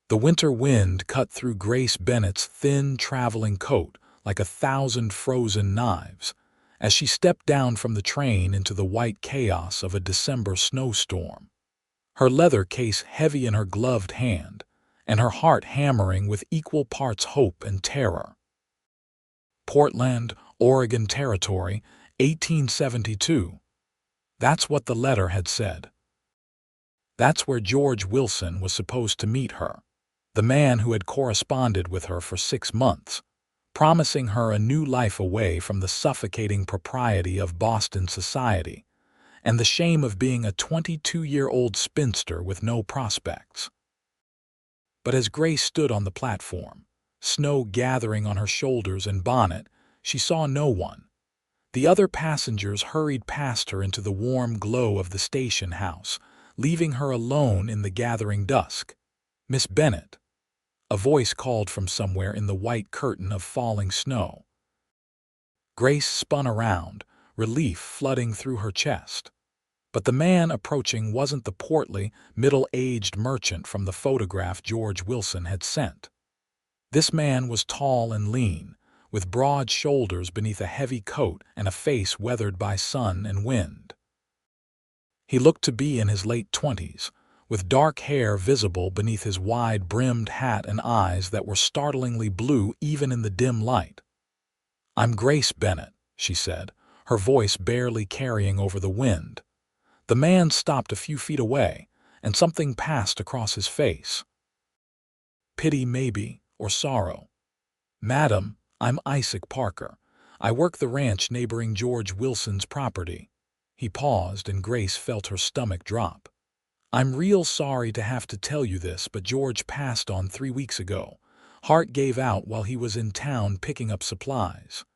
The winter wind cut through Grace Bennett's thin traveling coat like 1,000 frozen knives as she stepped down from the train into the white chaos of a December snowstorm. Her leather case heavy in her gloved hand, and her heart hammering with equal parts hope and terror. Portland, Oregon Territory, 1872. That's what the letter had said. That's where George Wilson was supposed to meet her, the man who had corresponded with her for 6 months, promising her a new life away from the suffocating propriety of Boston society and the shame of being a 22-year-old spinster with no prospects. But as Grace stood on the platform, snow gathering on her shoulders and bonnet, she saw no one. The other passengers hurried past her into the warm glow of the station house, leaving her alone in the gathering dusk. "Miss Bennett," a voice called from somewhere in the white curtain of falling snow. Grace spun around, relief flooding through her chest. But the man approaching wasn't the portly, middle-aged merchant from the photograph George Wilson had sent. This man was tall and lean, with broad shoulders beneath a heavy coat and a face weathered by sun and wind. He looked to be in his late 20s, with dark hair visible beneath his wide-brimmed hat and eyes that were startlingly blue even in the dim light. "I'm Grace Bennett," she said, her voice barely carrying over the wind. The man stopped a few feet away, and something passed across his face. Pity maybe, or sorrow. "Madam, I'm Isaac Parker. I work the ranch neighboring George Wilson's property." He paused, and Grace felt her stomach drop. "I'm real sorry to have to tell you this, but George passed on 3 weeks ago. Heart gave out while he was in town picking up supplies."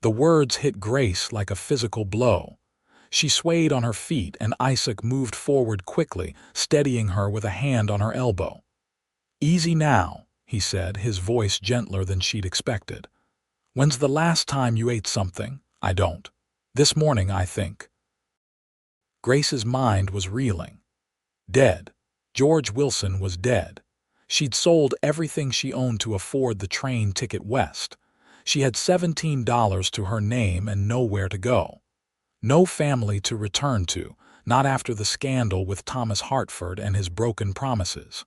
The words hit Grace like a physical blow. She swayed on her feet, and Isaac moved forward quickly, steadying her with a hand on her elbow. "Easy now," he said, his voice gentler than she'd expected. "When's the last time you ate something? I don't. This morning, I think." Grace's mind was reeling. Dead. George Wilson was dead. She'd sold everything she owned to afford the train ticket west. She had $17 to her name and nowhere to go. No family to return to, not after the scandal with Thomas Hartford and his broken promises.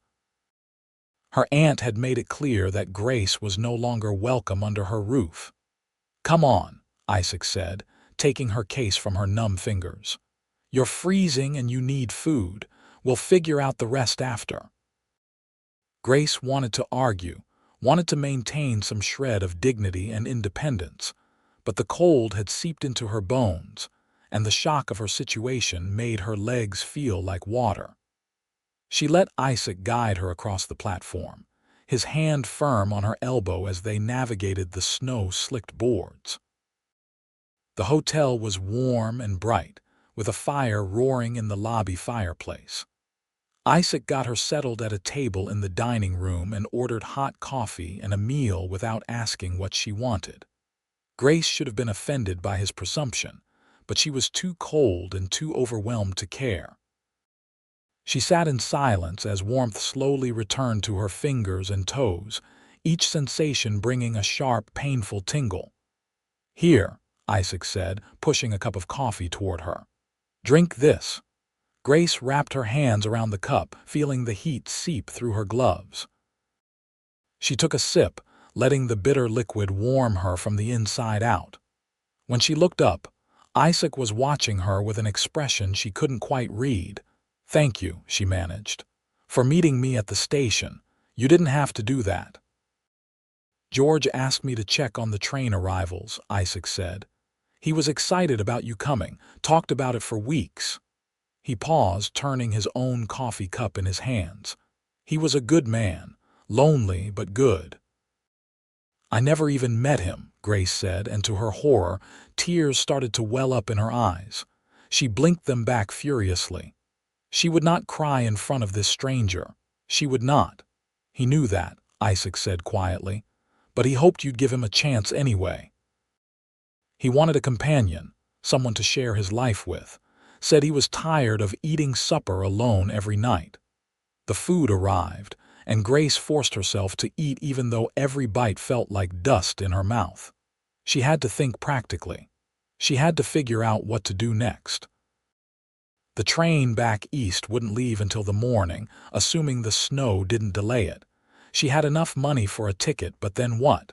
Her aunt had made it clear that Grace was no longer welcome under her roof. "Come on," Isaac said, taking her case from her numb fingers. "You're freezing and you need food. We'll figure out the rest after." Grace wanted to argue, wanted to maintain some shred of dignity and independence, but the cold had seeped into her bones, and the shock of her situation made her legs feel like water. She let Isaac guide her across the platform, his hand firm on her elbow as they navigated the snow-slicked boards. The hotel was warm and bright, with a fire roaring in the lobby fireplace. Isaac got her settled at a table in the dining room and ordered hot coffee and a meal without asking what she wanted. Grace should have been offended by his presumption, but she was too cold and too overwhelmed to care. She sat in silence as warmth slowly returned to her fingers and toes, each sensation bringing a sharp, painful tingle. "Here," Isaac said, pushing a cup of coffee toward her. "Drink this." Grace wrapped her hands around the cup, feeling the heat seep through her gloves. She took a sip, letting the bitter liquid warm her from the inside out. When she looked up, Isaac was watching her with an expression she couldn't quite read. "Thank you," she managed, "for meeting me at the station. You didn't have to do that." "George asked me to check on the train arrivals," Isaac said. "He was excited about you coming, talked about it for weeks." He paused, turning his own coffee cup in his hands. "He was a good man, lonely but good." "I never even met him," Grace said, and to her horror, tears started to well up in her eyes. She blinked them back furiously. She would not cry in front of this stranger. She would not. "He knew that," Isaac said quietly, "but he hoped you'd give him a chance anyway. He wanted a companion, someone to share his life with. Said he was tired of eating supper alone every night." The food arrived, and Grace forced herself to eat even though every bite felt like dust in her mouth. She had to think practically. She had to figure out what to do next. The train back east wouldn't leave until the morning, assuming the snow didn't delay it. She had enough money for a ticket, but then what?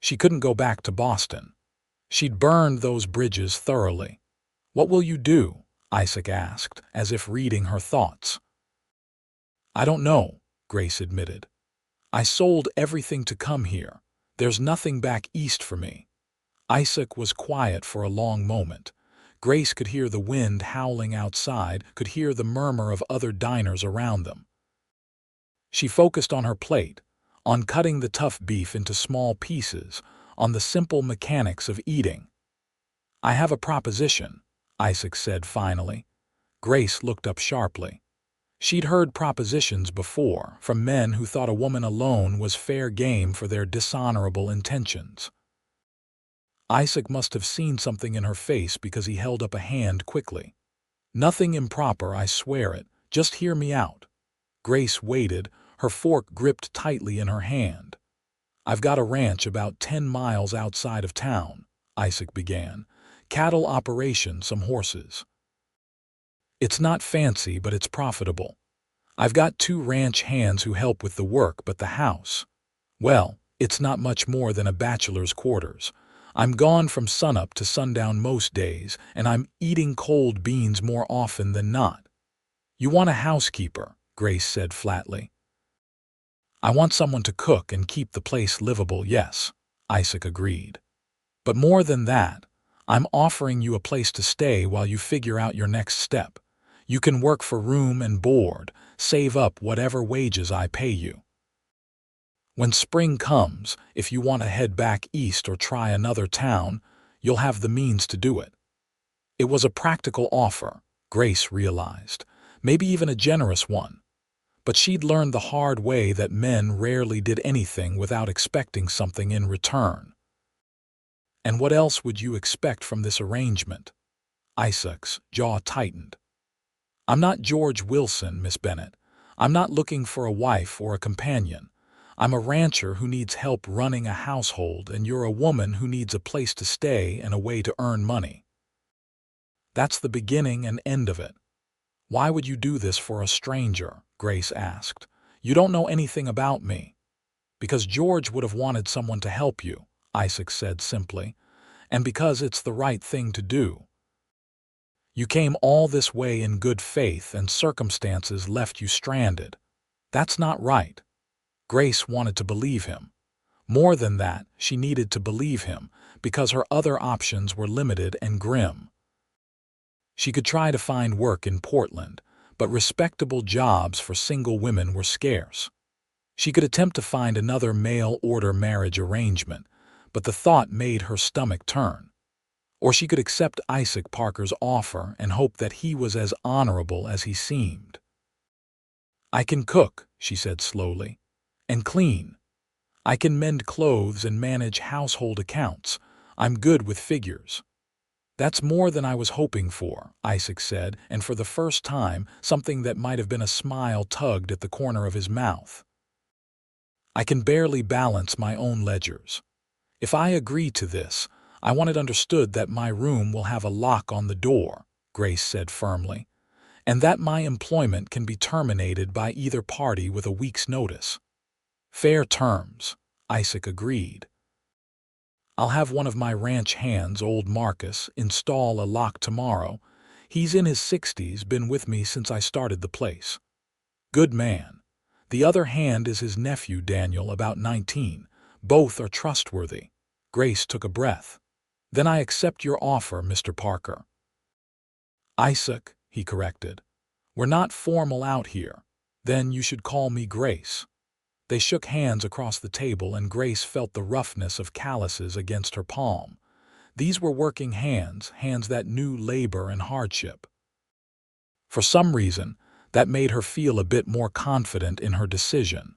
She couldn't go back to Boston. She'd burned those bridges thoroughly. "What will you do?" Isaac asked, as if reading her thoughts. "I don't know," Grace admitted. "I sold everything to come here. There's nothing back east for me." Isaac was quiet for a long moment. Grace could hear the wind howling outside, could hear the murmur of other diners around them. She focused on her plate, on cutting the tough beef into small pieces, on the simple mechanics of eating. "I have a proposition," Isaac said finally. Grace looked up sharply. She'd heard propositions before, from men who thought a woman alone was fair game for their dishonorable intentions. Isaac must have seen something in her face because he held up a hand quickly. "Nothing improper, I swear it. Just hear me out." Grace waited, her fork gripped tightly in her hand. "I've got a ranch about 10 miles outside of town," Isaac began. "Cattle operation, some horses. It's not fancy, but it's profitable. I've got 2 ranch hands who help with the work, but the house, well, it's not much more than a bachelor's quarters. I'm gone from sunup to sundown most days, and I'm eating cold beans more often than not." "You want a housekeeper," Grace said flatly. "I want someone to cook and keep the place livable, yes," Isaac agreed. "But more than that, I'm offering you a place to stay while you figure out your next step. You can work for room and board, save up whatever wages I pay you. When spring comes, if you want to head back east or try another town, you'll have the means to do it." It was a practical offer, Grace realized, maybe even a generous one. But she'd learned the hard way that men rarely did anything without expecting something in return. "And what else would you expect from this arrangement?" Isaac's jaw tightened. "I'm not George Wilson, Miss Bennett. I'm not looking for a wife or a companion. I'm a rancher who needs help running a household, and you're a woman who needs a place to stay and a way to earn money. That's the beginning and end of it." "Why would you do this for a stranger?" Grace asked. "You don't know anything about me." "Because George would have wanted someone to help you," Isaac said simply, "and because it's the right thing to do. You came all this way in good faith and circumstances left you stranded. That's not right." Grace wanted to believe him. More than that, she needed to believe him, because her other options were limited and grim. She could try to find work in Portland, but respectable jobs for single women were scarce. She could attempt to find another mail-order marriage arrangement, but the thought made her stomach turn. Or she could accept Isaac Parker's offer and hope that he was as honorable as he seemed. "I can cook," she said slowly, "and clean. I can mend clothes and manage household accounts. I'm good with figures." "That's more than I was hoping for," Isaac said, and for the first time, something that might have been a smile tugged at the corner of his mouth. "I can barely balance my own ledgers. If I agree to this, I want it understood that my room will have a lock on the door," Grace said firmly, "and that my employment can be terminated by either party with a week's notice." "Fair terms," Isaac agreed. "I'll have one of my ranch hands, old Marcus, install a lock tomorrow. He's in his 60s, been with me since I started the place. Good man. The other hand is his nephew, Daniel, about 19. Both are trustworthy." Grace took a breath. "Then I accept your offer, Mr. Parker." "Isaac," he corrected. "We're not formal out here. Then you should call me Grace." They shook hands across the table, and Grace felt the roughness of calluses against her palm. These were working hands, hands that knew labor and hardship. For some reason, that made her feel a bit more confident in her decision.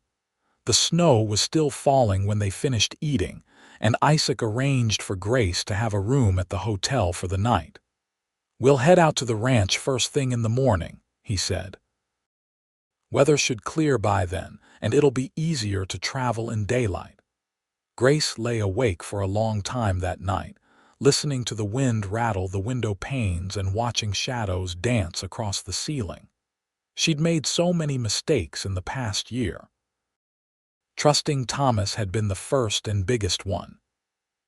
The snow was still falling when they finished eating, and Isaac arranged for Grace to have a room at the hotel for the night. "We'll head out to the ranch first thing in the morning," he said. "Weather should clear by then, and it'll be easier to travel in daylight. Grace lay awake for a long time that night, listening to the wind rattle the window panes and watching shadows dance across the ceiling. She'd made so many mistakes in the past year. Trusting Thomas had been the first and biggest one.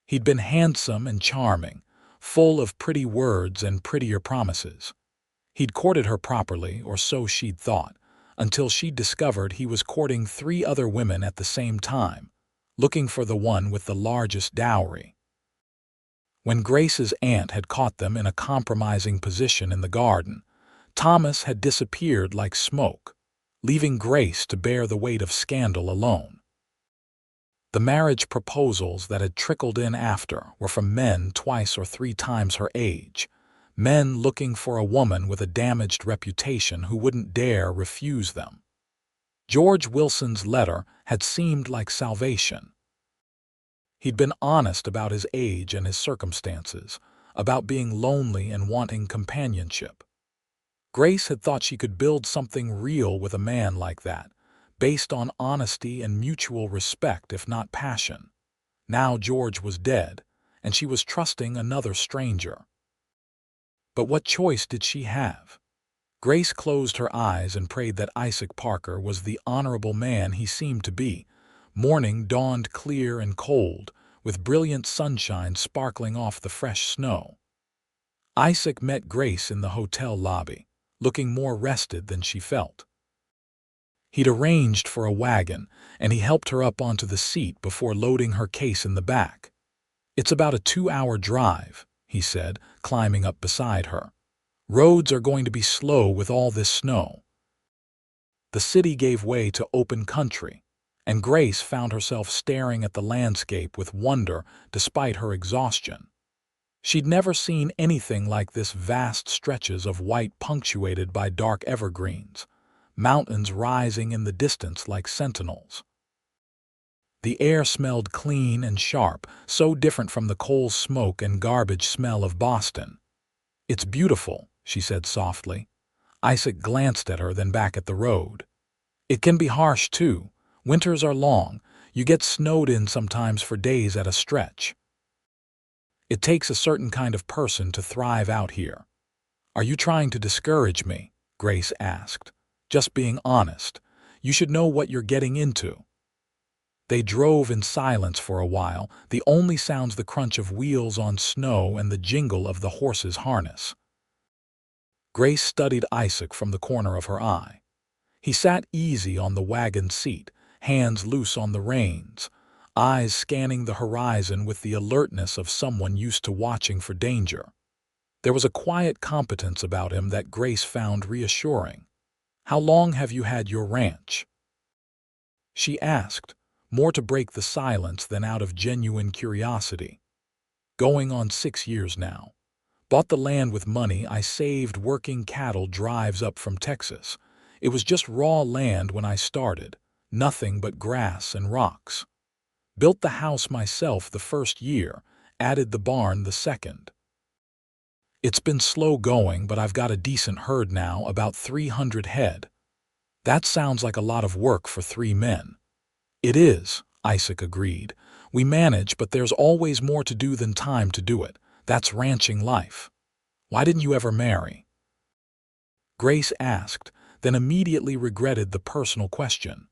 He'd been handsome and charming, full of pretty words and prettier promises. He'd courted her properly, or so she'd thought, until she'd discovered he was courting 3 other women at the same time, looking for the one with the largest dowry. When Grace's aunt had caught them in a compromising position in the garden, Thomas had disappeared like smoke, leaving Grace to bear the weight of scandal alone. The marriage proposals that had trickled in after were from men 2 or 3 times her age, men looking for a woman with a damaged reputation who wouldn't dare refuse them. George Wilson's letter had seemed like salvation. He'd been honest about his age and his circumstances, about being lonely and wanting companionship. Grace had thought she could build something real with a man like that, based on honesty and mutual respect if not passion. Now George was dead, and she was trusting another stranger. But what choice did she have? Grace closed her eyes and prayed that Isaac Parker was the honorable man he seemed to be. Morning dawned clear and cold, with brilliant sunshine sparkling off the fresh snow. Isaac met Grace in the hotel lobby, looking more rested than she felt. He'd arranged for a wagon, and he helped her up onto the seat before loading her case in the back. "It's about a 2-hour drive," he said, climbing up beside her. "Roads are going to be slow with all this snow." The city gave way to open country, and Grace found herself staring at the landscape with wonder despite her exhaustion. She'd never seen anything like this: vast stretches of white punctuated by dark evergreens, mountains rising in the distance like sentinels. The air smelled clean and sharp, so different from the coal smoke and garbage smell of Boston. "It's beautiful," she said softly. Isaac glanced at her, then back at the road. "It can be harsh, too. Winters are long. You get snowed in sometimes for days at a stretch. It takes a certain kind of person to thrive out here." "Are you trying to discourage me?" Grace asked. "Just being honest. You should know what you're getting into." They drove in silence for a while, the only sounds the crunch of wheels on snow and the jingle of the horse's harness. Grace studied Isaac from the corner of her eye. He sat easy on the wagon seat, hands loose on the reins, eyes scanning the horizon with the alertness of someone used to watching for danger. There was a quiet competence about him that Grace found reassuring. "How long have you had your ranch?" she asked, more to break the silence than out of genuine curiosity. "Going on 6 years now. Bought the land with money I saved working cattle drives up from Texas. It was just raw land when I started, nothing but grass and rocks. Built the house myself the first year, added the barn the second. It's been slow going, but I've got a decent herd now, about 300 head. That sounds like a lot of work for 3 men. "It is," Isaac agreed. "We manage, but there's always more to do than time to do it. That's ranching life." "Why didn't you ever marry?" Grace asked, then immediately regretted the personal question.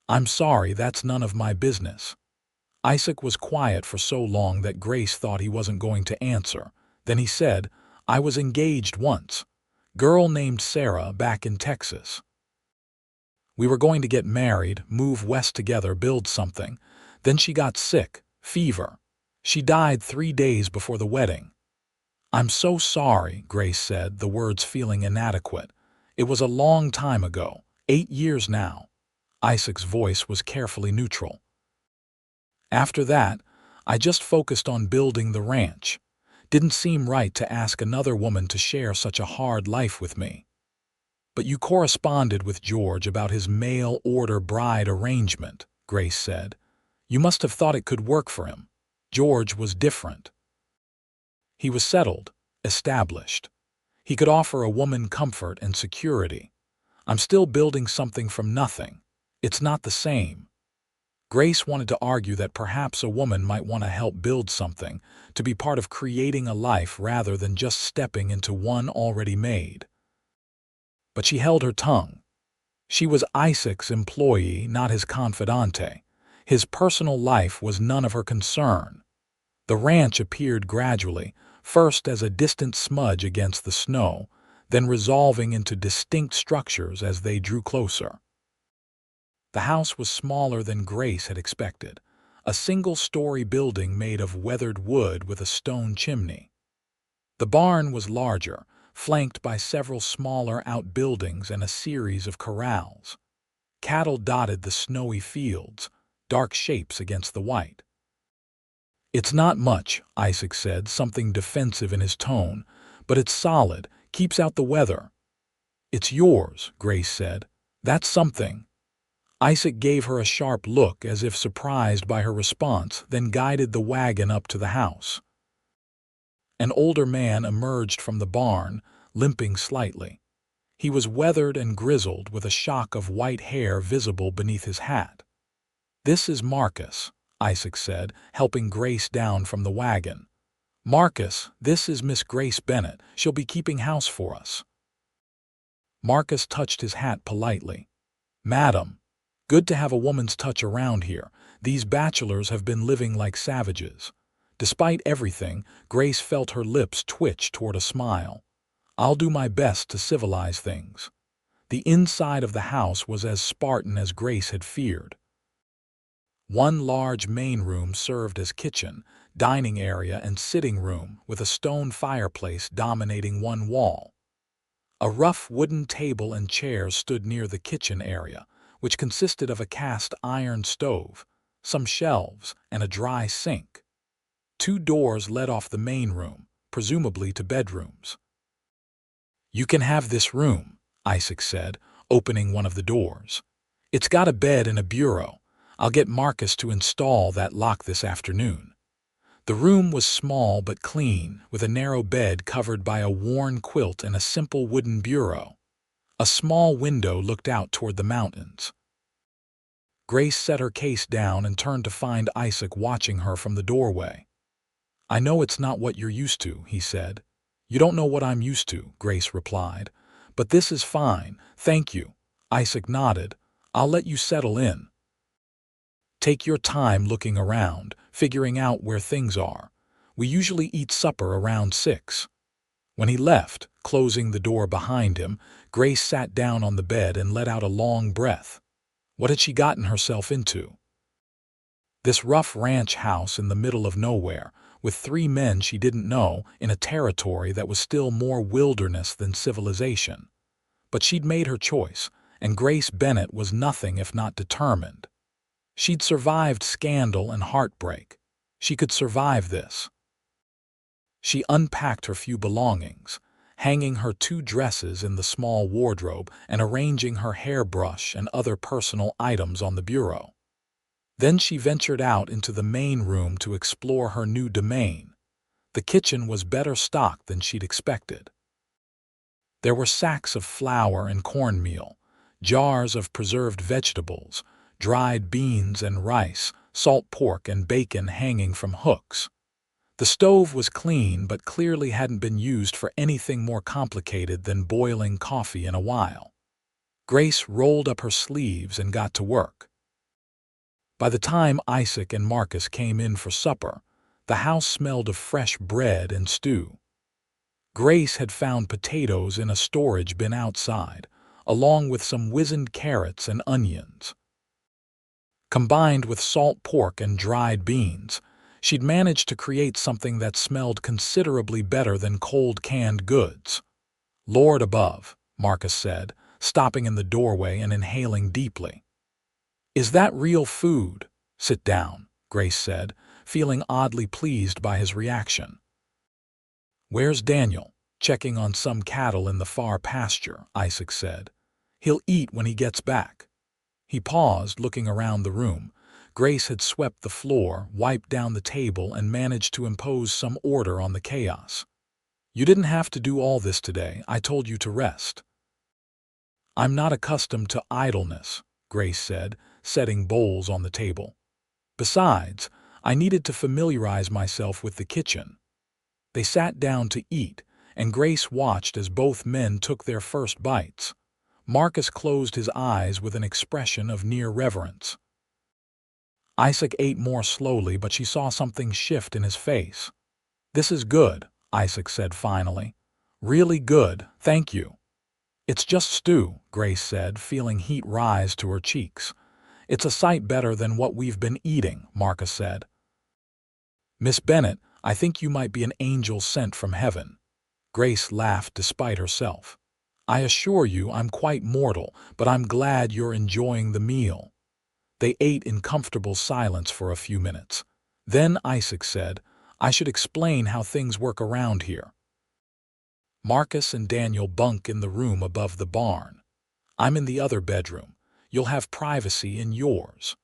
"I'm sorry, that's none of my business." Isaac was quiet for so long that Grace thought he wasn't going to answer. Then he said, "I was engaged once. Girl named Sarah back in Texas. We were going to get married, move west together, build something. Then she got sick, fever. She died 3 days before the wedding." "I'm so sorry," Grace said, the words feeling inadequate. "It was a long time ago, 8 years now." Isaac's voice was carefully neutral. "After that, I just focused on building the ranch. Didn't seem right to ask another woman to share such a hard life with me." "But you corresponded with George about his mail-order bride arrangement," Grace said. "You must have thought it could work for him. George was different. He was settled, established. He could offer a woman comfort and security. I'm still building something from nothing. It's not the same. Grace wanted to argue that perhaps a woman might want to help build something, to be part of creating a life rather than just stepping into one already made. But she held her tongue. She was Isaac's employee, not his confidante. His personal life was none of her concern. The ranch appeared gradually, first as a distant smudge against the snow, then resolving into distinct structures as they drew closer. The house was smaller than Grace had expected, a single-story building made of weathered wood with a stone chimney. The barn was larger, flanked by several smaller outbuildings and a series of corrals. Cattle dotted the snowy fields, dark shapes against the white. "It's not much," Isaac said, something defensive in his tone, "but it's solid, keeps out the weather." "It's yours," Grace said. "That's something." Isaac gave her a sharp look as if surprised by her response, then guided the wagon up to the house. An older man emerged from the barn, limping slightly. He was weathered and grizzled, with a shock of white hair visible beneath his hat. "This is Marcus," Isaac said, helping Grace down from the wagon. "Marcus, this is Miss Grace Bennett. She'll be keeping house for us." Marcus touched his hat politely. "Madam, good to have a woman's touch around here. These bachelors have been living like savages." Despite everything, Grace felt her lips twitch toward a smile. "I'll do my best to civilize things." The inside of the house was as Spartan as Grace had feared. One large main room served as kitchen, dining area, and sitting room, with a stone fireplace dominating one wall. A rough wooden table and chairs stood near the kitchen area, which consisted of a cast iron stove, some shelves, and a dry sink. 2 doors led off the main room, presumably to bedrooms. "You can have this room," Isaac said, opening one of the doors. "It's got a bed and a bureau. I'll get Marcus to install that lock this afternoon." The room was small but clean, with a narrow bed covered by a worn quilt and a simple wooden bureau. A small window looked out toward the mountains. Grace set her case down and turned to find Isaac watching her from the doorway. "I know it's not what you're used to," he said. "You don't know what I'm used to," Grace replied. "But this is fine, thank you." Isaac nodded. "I'll let you settle in. Take your time looking around, figuring out where things are. We usually eat supper around 6. When he left, closing the door behind him, Grace sat down on the bed and let out a long breath. What had she gotten herself into? This rough ranch house in the middle of nowhere, with 3 men she didn't know, in a territory that was still more wilderness than civilization. But she'd made her choice, and Grace Bennett was nothing if not determined. She'd survived scandal and heartbreak. She could survive this. She unpacked her few belongings, hanging her 2 dresses in the small wardrobe and arranging her hairbrush and other personal items on the bureau. Then she ventured out into the main room to explore her new domain. The kitchen was better stocked than she'd expected. There were sacks of flour and cornmeal, jars of preserved vegetables, dried beans and rice, salt pork and bacon hanging from hooks. The stove was clean but clearly hadn't been used for anything more complicated than boiling coffee in a while. Grace rolled up her sleeves and got to work. By the time Isaac and Marcus came in for supper, the house smelled of fresh bread and stew. Grace had found potatoes in a storage bin outside, along with some wizened carrots and onions. Combined with salt pork and dried beans, she'd managed to create something that smelled considerably better than cold canned goods. "Lord above," Marcus said, stopping in the doorway and inhaling deeply. "Is that real food?" "Sit down," Grace said, feeling oddly pleased by his reaction. "Where's Daniel?" "Checking on some cattle in the far pasture," Isaac said. "He'll eat when he gets back." He paused, looking around the room. Grace had swept the floor, wiped down the table, and managed to impose some order on the chaos. "You didn't have to do all this today. I told you to rest." "I'm not accustomed to idleness," Grace said, setting bowls on the table. Besides, I needed to familiarize myself with the kitchen. They sat down to eat, and Grace watched as both men took their first bites. Marcus closed his eyes with an expression of near reverence. Isaac ate more slowly, but she saw something shift in his face. "This is good," Isaac said finally. "Really good, thank you." "It's just stew," Grace said, feeling heat rise to her cheeks. "It's a sight better than what we've been eating," Marcus said. "Miss Bennett, I think you might be an angel sent from heaven." Grace laughed despite herself. "I assure you I'm quite mortal, but I'm glad you're enjoying the meal." They ate in comfortable silence for a few minutes. Then Isaac said, "I should explain how things work around here. Marcus and Daniel bunk in the room above the barn. I'm in the other bedroom. You'll have privacy in yours.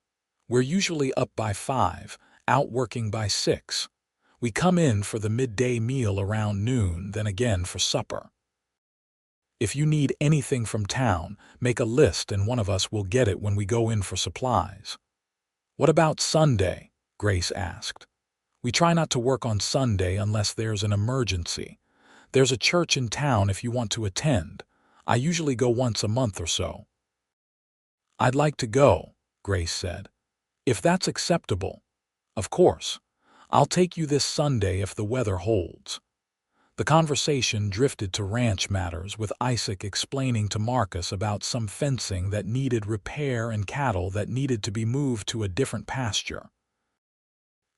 We're usually up by 5, out working by 6. We come in for the midday meal around noon, then again for supper. If you need anything from town, make a list and one of us will get it when we go in for supplies." "What about Sunday?" Grace asked. "We try not to work on Sunday unless there's an emergency. There's a church in town if you want to attend. I usually go once a month or so." "I'd like to go," Grace said. "If that's acceptable." "Of course. I'll take you this Sunday if the weather holds." The conversation drifted to ranch matters, with Isaac explaining to Marcus about some fencing that needed repair and cattle that needed to be moved to a different pasture.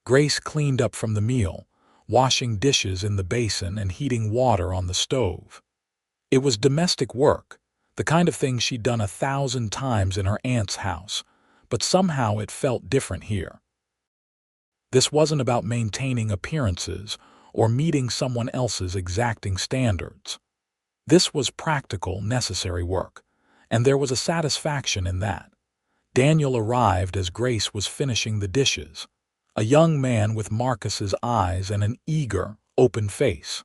Grace cleaned up from the meal, washing dishes in the basin and heating water on the stove. It was domestic work, the kind of thing she'd done 1,000 times in her aunt's house, but somehow it felt different here. This wasn't about maintaining appearances or meeting someone else's exacting standards. This was practical, necessary work, and there was a satisfaction in that. Daniel arrived as Grace was finishing the dishes, a young man with Marcus's eyes and an eager, open face.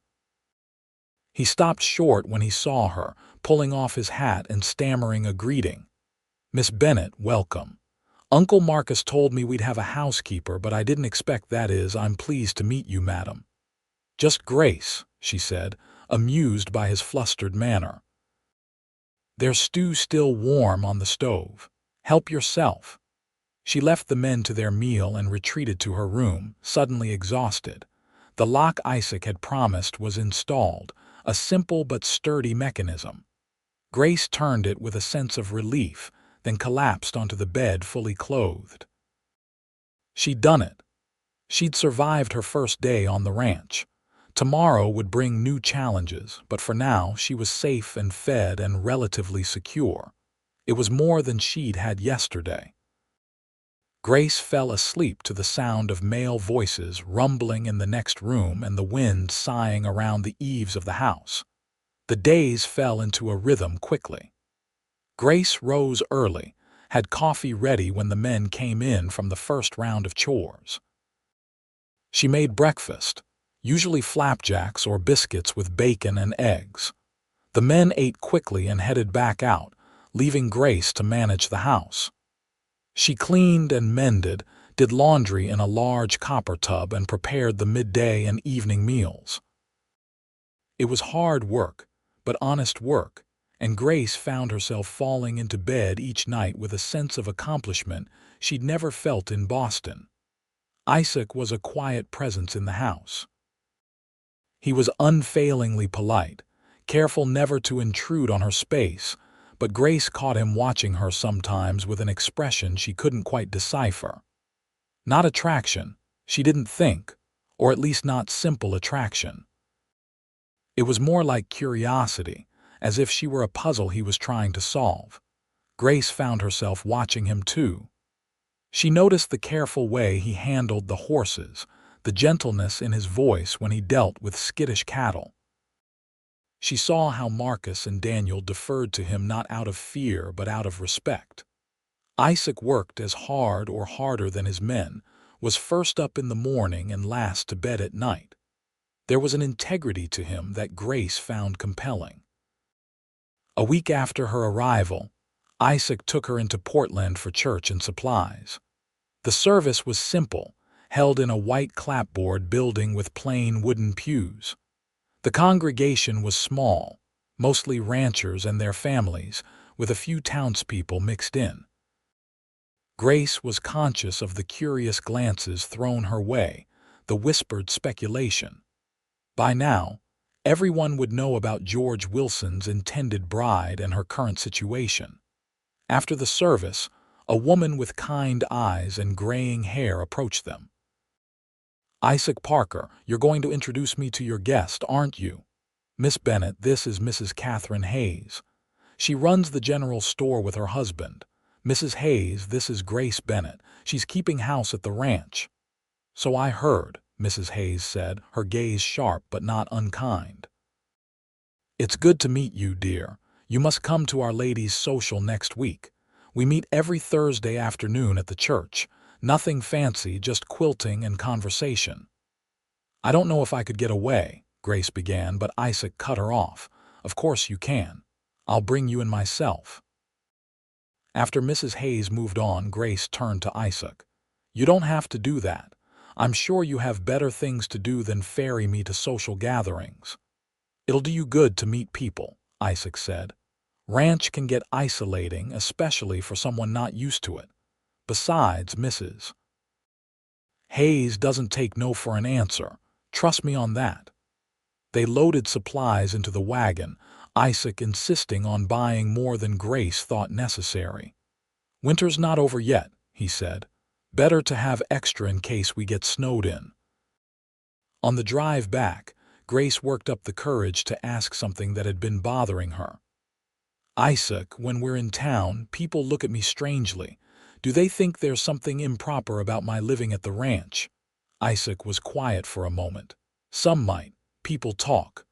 He stopped short when he saw her, pulling off his hat and stammering a greeting. "Miss Bennett, welcome. Uncle Marcus told me we'd have a housekeeper, but I didn't expect that. I'm pleased to meet you, madam." "Just Grace," she said, amused by his flustered manner. "There's stew still warm on the stove. Help yourself." She left the men to their meal and retreated to her room, suddenly exhausted. The lock Isaac had promised was installed, a simple but sturdy mechanism. Grace turned it with a sense of relief, then collapsed onto the bed fully clothed. She'd done it. She'd survived her first day on the ranch. Tomorrow would bring new challenges, but for now she was safe and fed and relatively secure. It was more than she'd had yesterday. Grace fell asleep to the sound of male voices rumbling in the next room and the wind sighing around the eaves of the house. The days fell into a rhythm quickly. Grace rose early, had coffee ready when the men came in from the first round of chores. She made breakfast, usually flapjacks or biscuits with bacon and eggs. The men ate quickly and headed back out, leaving Grace to manage the house. She cleaned and mended, did laundry in a large copper tub, and prepared the midday and evening meals. It was hard work, but honest work, and Grace found herself falling into bed each night with a sense of accomplishment she'd never felt in Boston. Isaac was a quiet presence in the house. He was unfailingly polite, careful never to intrude on her space, but Grace caught him watching her sometimes with an expression she couldn't quite decipher. Not attraction, she didn't think, or at least not simple attraction. It was more like curiosity, as if she were a puzzle he was trying to solve. Grace found herself watching him too. She noticed the careful way he handled the horses, the gentleness in his voice when he dealt with skittish cattle. She saw how Marcus and Daniel deferred to him not out of fear but out of respect. Isaac worked as hard or harder than his men, was first up in the morning and last to bed at night. There was an integrity to him that Grace found compelling. A week after her arrival, Isaac took her into Portland for church and supplies. The service was simple, held in a white clapboard building with plain wooden pews. The congregation was small, mostly ranchers and their families, with a few townspeople mixed in. Grace was conscious of the curious glances thrown her way, the whispered speculation. By now, everyone would know about George Wilson's intended bride and her current situation. After the service, a woman with kind eyes and graying hair approached them. "Isaac Parker, you're going to introduce me to your guest, aren't you? Miss Bennett, this is Mrs. Catherine Hayes. She runs the general store with her husband. Mrs. Hayes, this is Grace Bennett. She's keeping house at the ranch." "So I heard," Mrs. Hayes said, her gaze sharp but not unkind. "It's good to meet you, dear. You must come to Our Lady's social next week. We meet every Thursday afternoon at the church. Nothing fancy, just quilting and conversation." "I don't know if I could get away," Grace began, but Isaac cut her off. "Of course you can. I'll bring you in myself." After Mrs. Hayes moved on, Grace turned to Isaac. "You don't have to do that. I'm sure you have better things to do than ferry me to social gatherings." "It'll do you good to meet people," Isaac said. "Ranch can get isolating, especially for someone not used to it. Besides, Mrs. Hayes doesn't take no for an answer. Trust me on that." They loaded supplies into the wagon, Isaac insisting on buying more than Grace thought necessary. "Winter's not over yet," he said. "Better to have extra in case we get snowed in." On the drive back, Grace worked up the courage to ask something that had been bothering her. "Isaac, when we're in town, people look at me strangely. Do they think there's something improper about my living at the ranch?" Isaac was quiet for a moment. "Some might. People talk.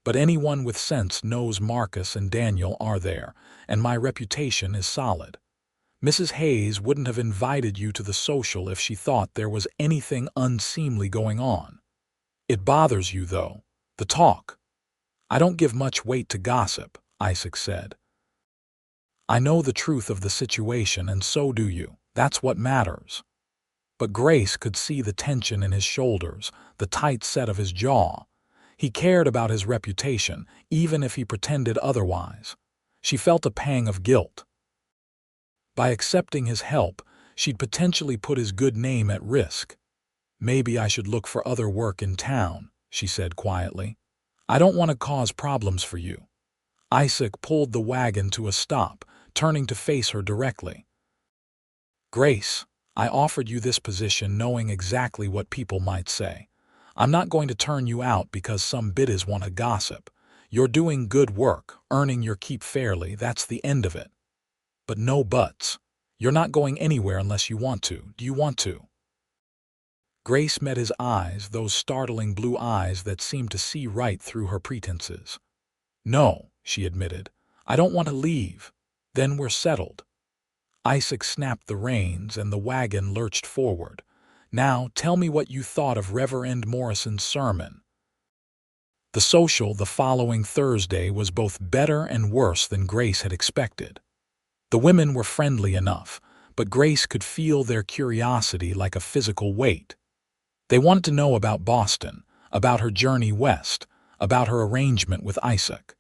But anyone with sense knows Marcus and Daniel are there, and my reputation is solid. Mrs. Hayes wouldn't have invited you to the social if she thought there was anything unseemly going on. It bothers you, though, the talk." "I don't give much weight to gossip," Isaac said. "I know the truth of the situation, and so do you. That's what matters." But Grace could see the tension in his shoulders, the tight set of his jaw. He cared about his reputation, even if he pretended otherwise. She felt a pang of guilt. By accepting his help, she'd potentially put his good name at risk. "Maybe I should look for other work in town," she said quietly. "I don't want to cause problems for you." Isaac pulled the wagon to a stop, turning to face her directly. "Grace, I offered you this position knowing exactly what people might say. I'm not going to turn you out because some biddies want to gossip. You're doing good work, earning your keep fairly, that's the end of it. But no buts. You're not going anywhere unless you want to. Do you want to?" Grace met his eyes, those startling blue eyes that seemed to see right through her pretenses. "No," she admitted. "I don't want to leave. Then we're settled." Isaac snapped the reins and the wagon lurched forward. "Now tell me what you thought of Reverend Morrison's sermon." The social the following Thursday was both better and worse than Grace had expected. The women were friendly enough, but Grace could feel their curiosity like a physical weight. They wanted to know about Boston, about her journey west, about her arrangement with Isaac.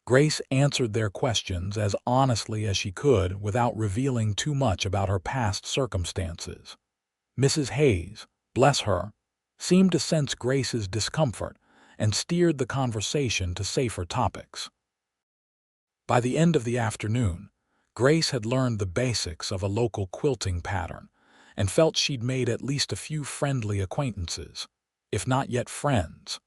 Grace answered their questions as honestly as she could without revealing too much about her past circumstances. Mrs. Hayes, bless her, seemed to sense Grace's discomfort and steered the conversation to safer topics. By the end of the afternoon, Grace had learned the basics of a local quilting pattern and felt she'd made at least a few friendly acquaintances, if not yet friends.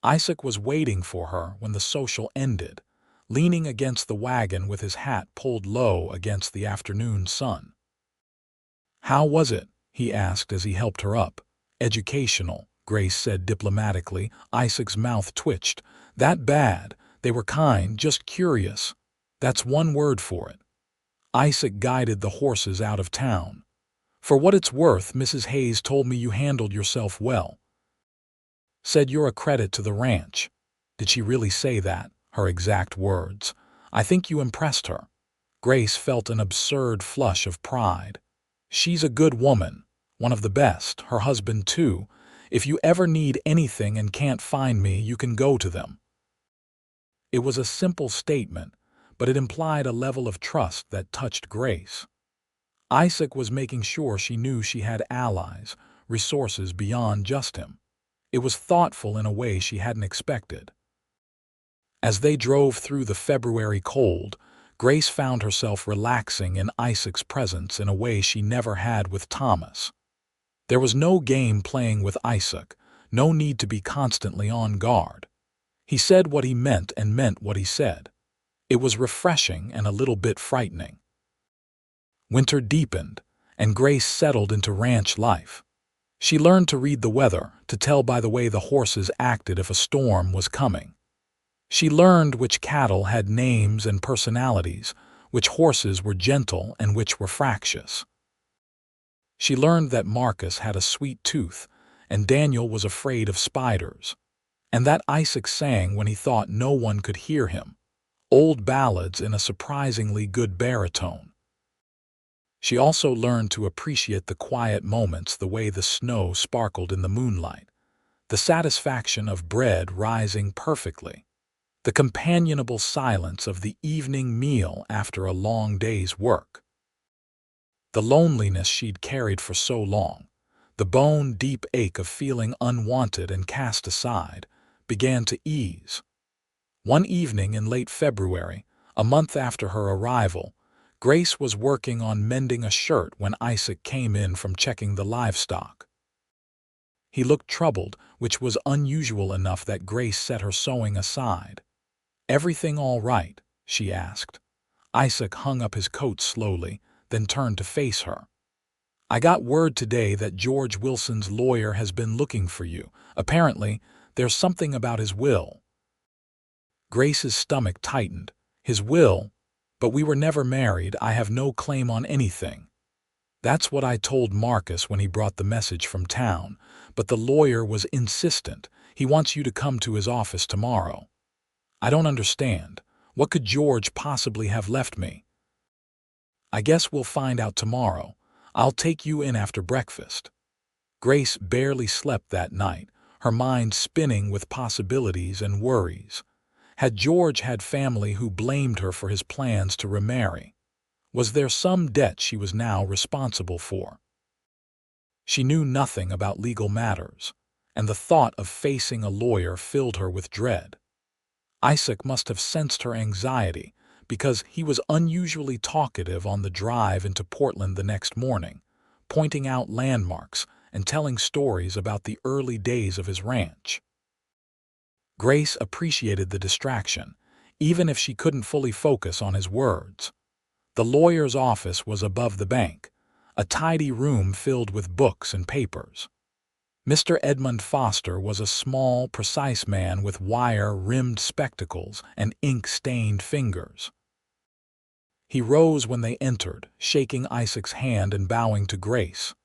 Isaac was waiting for her when the social ended, leaning against the wagon with his hat pulled low against the afternoon sun. "How was it?" he asked as he helped her up. "Educational," Grace said diplomatically. Isaac's mouth twitched. "That bad. They were kind, just curious. That's one word for it." Isaac guided the horses out of town. "For what it's worth, Mrs. Hayes told me you handled yourself well. Said you're a credit to the ranch." "Did she really say that?" Her exact words. I think you impressed her. Grace felt an absurd flush of pride. She's a good woman, one of the best, her husband too. If you ever need anything and can't find me, you can go to them. It was a simple statement, but it implied a level of trust that touched Grace. Isaac was making sure she knew she had allies, resources beyond just him. It was thoughtful in a way she hadn't expected. As they drove through the February cold, Grace found herself relaxing in Isaac's presence in a way she never had with Thomas. There was no game playing with Isaac, no need to be constantly on guard. He said what he meant and meant what he said. It was refreshing and a little bit frightening. Winter deepened, and Grace settled into ranch life. She learned to read the weather, to tell by the way the horses acted if a storm was coming. She learned which cattle had names and personalities, which horses were gentle and which were fractious. She learned that Marcus had a sweet tooth, and Daniel was afraid of spiders, and that Isaac sang when he thought no one could hear him, old ballads in a surprisingly good baritone. She also learned to appreciate the quiet moments, the way the snow sparkled in the moonlight, the satisfaction of bread rising perfectly, the companionable silence of the evening meal after a long day's work. The loneliness she'd carried for so long, the bone-deep ache of feeling unwanted and cast aside, began to ease. One evening in late February, a month after her arrival, Grace was working on mending a shirt when Isaac came in from checking the livestock. He looked troubled, which was unusual enough that Grace set her sewing aside. "Everything all right?" she asked. Isaac hung up his coat slowly, then turned to face her. "I got word today that George Wilson's lawyer has been looking for you. Apparently, there's something about his will." Grace's stomach tightened. "His will? But we were never married. I have no claim on anything." "That's what I told Marcus when he brought the message from town, but the lawyer was insistent. He wants you to come to his office tomorrow." "I don't understand. What could George possibly have left me?" "I guess we'll find out tomorrow. I'll take you in after breakfast." Grace barely slept that night, her mind spinning with possibilities and worries. Had George had family who blamed her for his plans to remarry? Was there some debt she was now responsible for? She knew nothing about legal matters, and the thought of facing a lawyer filled her with dread. Isaac must have sensed her anxiety, because he was unusually talkative on the drive into Portland the next morning, pointing out landmarks and telling stories about the early days of his ranch. Grace appreciated the distraction, even if she couldn't fully focus on his words. The lawyer's office was above the bank, a tidy room filled with books and papers. Mr. Edmund Foster was a small, precise man with wire-rimmed spectacles and ink-stained fingers. He rose when they entered, shaking Isaac's hand and bowing to Grace.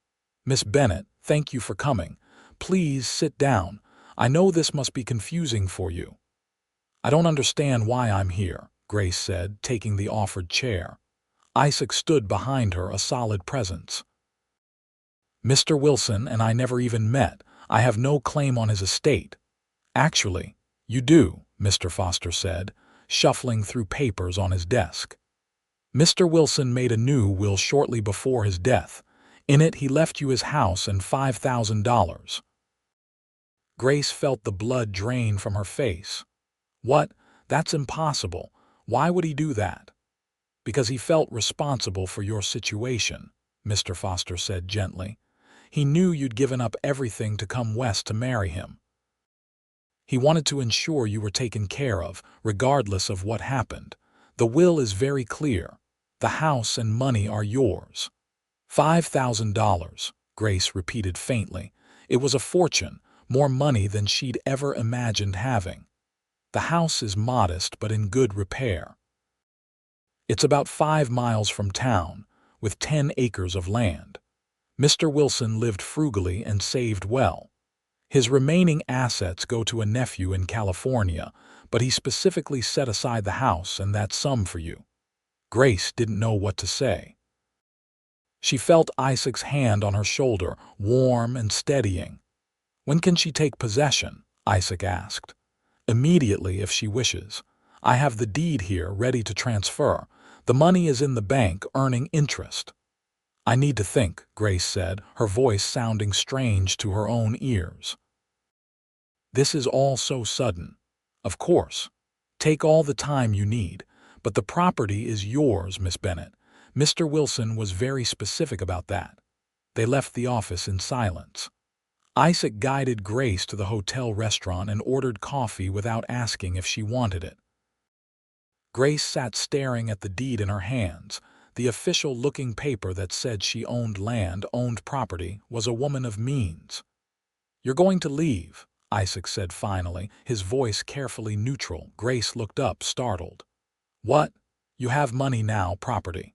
"Miss Bennett, thank you for coming. Please sit down. I know this must be confusing for you." "I don't understand why I'm here," Grace said, taking the offered chair. Isaac stood behind her, a solid presence. "Mr. Wilson and I never even met. I have no claim on his estate." "Actually, you do," Mr. Foster said, shuffling through papers on his desk. "Mr. Wilson made a new will shortly before his death. In it, he left you his house and $5,000. Grace felt the blood drain from her face. "What? That's impossible. Why would he do that?" "Because he felt responsible for your situation," Mr. Foster said gently. "He knew you'd given up everything to come west to marry him. He wanted to ensure you were taken care of, regardless of what happened. The will is very clear. The house and money are yours." $5,000, Grace repeated faintly. It was a fortune, more money than she'd ever imagined having. "The house is modest but in good repair. It's about 5 miles from town, with 10 acres of land. Mr. Wilson lived frugally and saved well. His remaining assets go to a nephew in California, but he specifically set aside the house and that sum for you." Grace didn't know what to say. She felt Isaac's hand on her shoulder, warm and steadying. "When can she take possession?" Isaac asked. "Immediately, if she wishes. I have the deed here ready to transfer. The money is in the bank, earning interest." "I need to think," Grace said, her voice sounding strange to her own ears. "This is all so sudden." "Of course. Take all the time you need. But the property is yours, Miss Bennett. Mr. Wilson was very specific about that." They left the office in silence. Isaac guided Grace to the hotel restaurant and ordered coffee without asking if she wanted it. Grace sat staring at the deed in her hands. The official-looking paper that said she owned land, owned property, was a woman of means. "You're going to leave," Isaac said finally, his voice carefully neutral. Grace looked up, startled. "What? You have money now, property.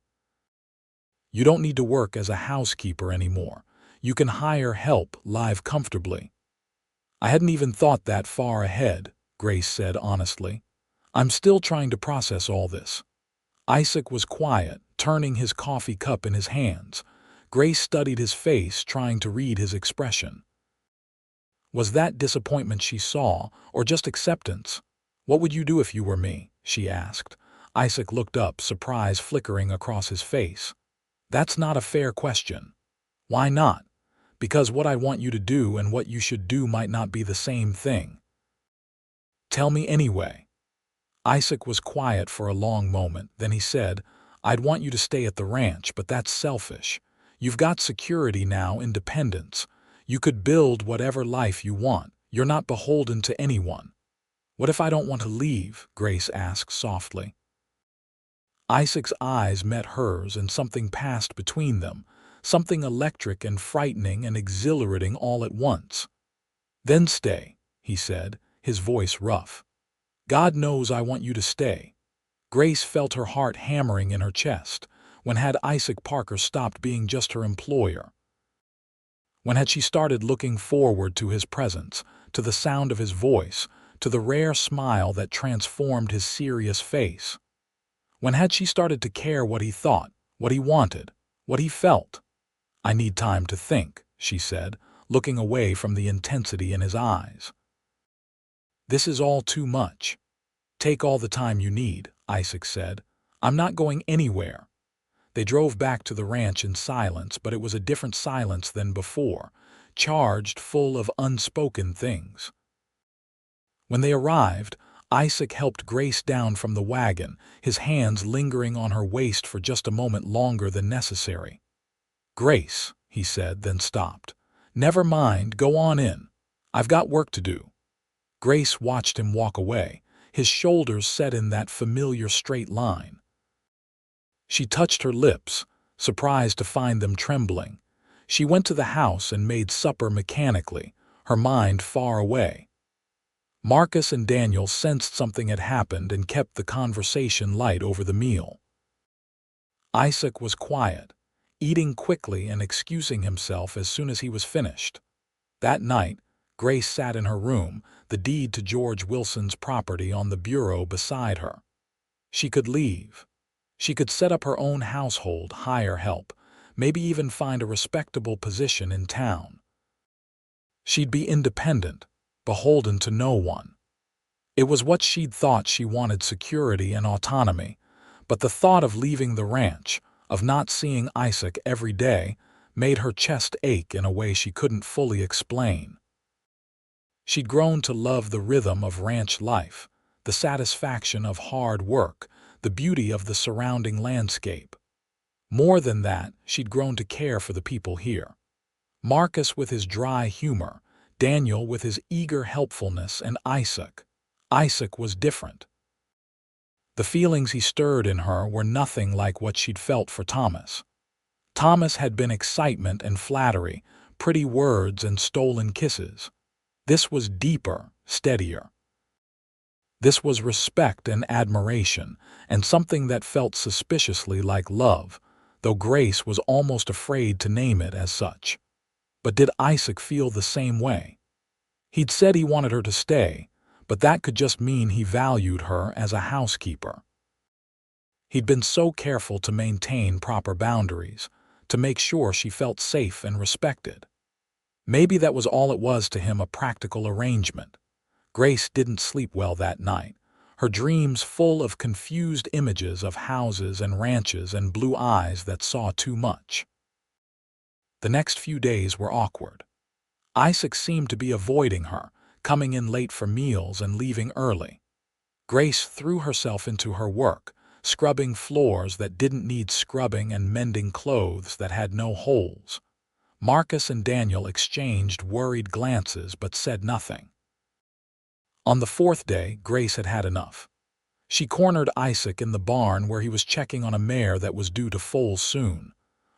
You don't need to work as a housekeeper anymore. You can hire help, live comfortably." "I hadn't even thought that far ahead," Grace said honestly. "I'm still trying to process all this." Isaac was quiet, turning his coffee cup in his hands. Grace studied his face, trying to read his expression. Was that disappointment she saw, or just acceptance? "What would you do if you were me?" she asked. Isaac looked up, surprise flickering across his face. "That's not a fair question." "Why not?" "Because what I want you to do and what you should do might not be the same thing." "Tell me anyway." Isaac was quiet for a long moment, then he said, "I'd want you to stay at the ranch, but that's selfish. You've got security now, independence. You could build whatever life you want. You're not beholden to anyone." "What if I don't want to leave?" Grace asked softly. Isaac's eyes met hers and something passed between them, something electric and frightening and exhilarating all at once. "Then stay," he said, his voice rough. "God knows I want you to stay." Grace felt her heart hammering in her chest. When had Isaac Parker stopped being just her employer? When had she started looking forward to his presence, to the sound of his voice, to the rare smile that transformed his serious face? When had she started to care what he thought, what he wanted, what he felt? "I need time to think," she said, looking away from the intensity in his eyes. "This is all too much." "Take all the time you need," Isaac said. "I'm not going anywhere." They drove back to the ranch in silence, but it was a different silence than before, charged, full of unspoken things. When they arrived, Isaac helped Grace down from the wagon, his hands lingering on her waist for just a moment longer than necessary. "Grace," he said, then stopped. "Never mind, go on in. I've got work to do." Grace watched him walk away, his shoulders set in that familiar straight line. She touched her lips, surprised to find them trembling. She went to the house and made supper mechanically, her mind far away. Marcus and Daniel sensed something had happened and kept the conversation light over the meal. Isaac was quiet, eating quickly and excusing himself as soon as he was finished. That night, Grace sat in her room, the deed to George Wilson's property on the bureau beside her. She could leave. She could set up her own household, hire help, maybe even find a respectable position in town. She'd be independent, beholden to no one. It was what she'd thought. She wanted security and autonomy, but the thought of leaving the ranch, of not seeing Isaac every day, made her chest ache in a way she couldn't fully explain. She'd grown to love the rhythm of ranch life, the satisfaction of hard work, the beauty of the surrounding landscape. More than that, she'd grown to care for the people here. Marcus with his dry humor, Daniel with his eager helpfulness, and Isaac. Isaac was different. The feelings he stirred in her were nothing like what she'd felt for Thomas. Thomas had been excitement and flattery, pretty words and stolen kisses. This was deeper, steadier. This was respect and admiration, and something that felt suspiciously like love, though Grace was almost afraid to name it as such. But did Isaac feel the same way? He'd said he wanted her to stay, but that could just mean he valued her as a housekeeper. He'd been so careful to maintain proper boundaries, to make sure she felt safe and respected. Maybe that was all it was to him, a practical arrangement. Grace didn't sleep well that night, her dreams full of confused images of houses and ranches and blue eyes that saw too much. The next few days were awkward. Isaac seemed to be avoiding her, coming in late for meals and leaving early. Grace threw herself into her work, scrubbing floors that didn't need scrubbing and mending clothes that had no holes. Marcus and Daniel exchanged worried glances but said nothing. On the fourth day, Grace had had enough. She cornered Isaac in the barn where he was checking on a mare that was due to foal soon.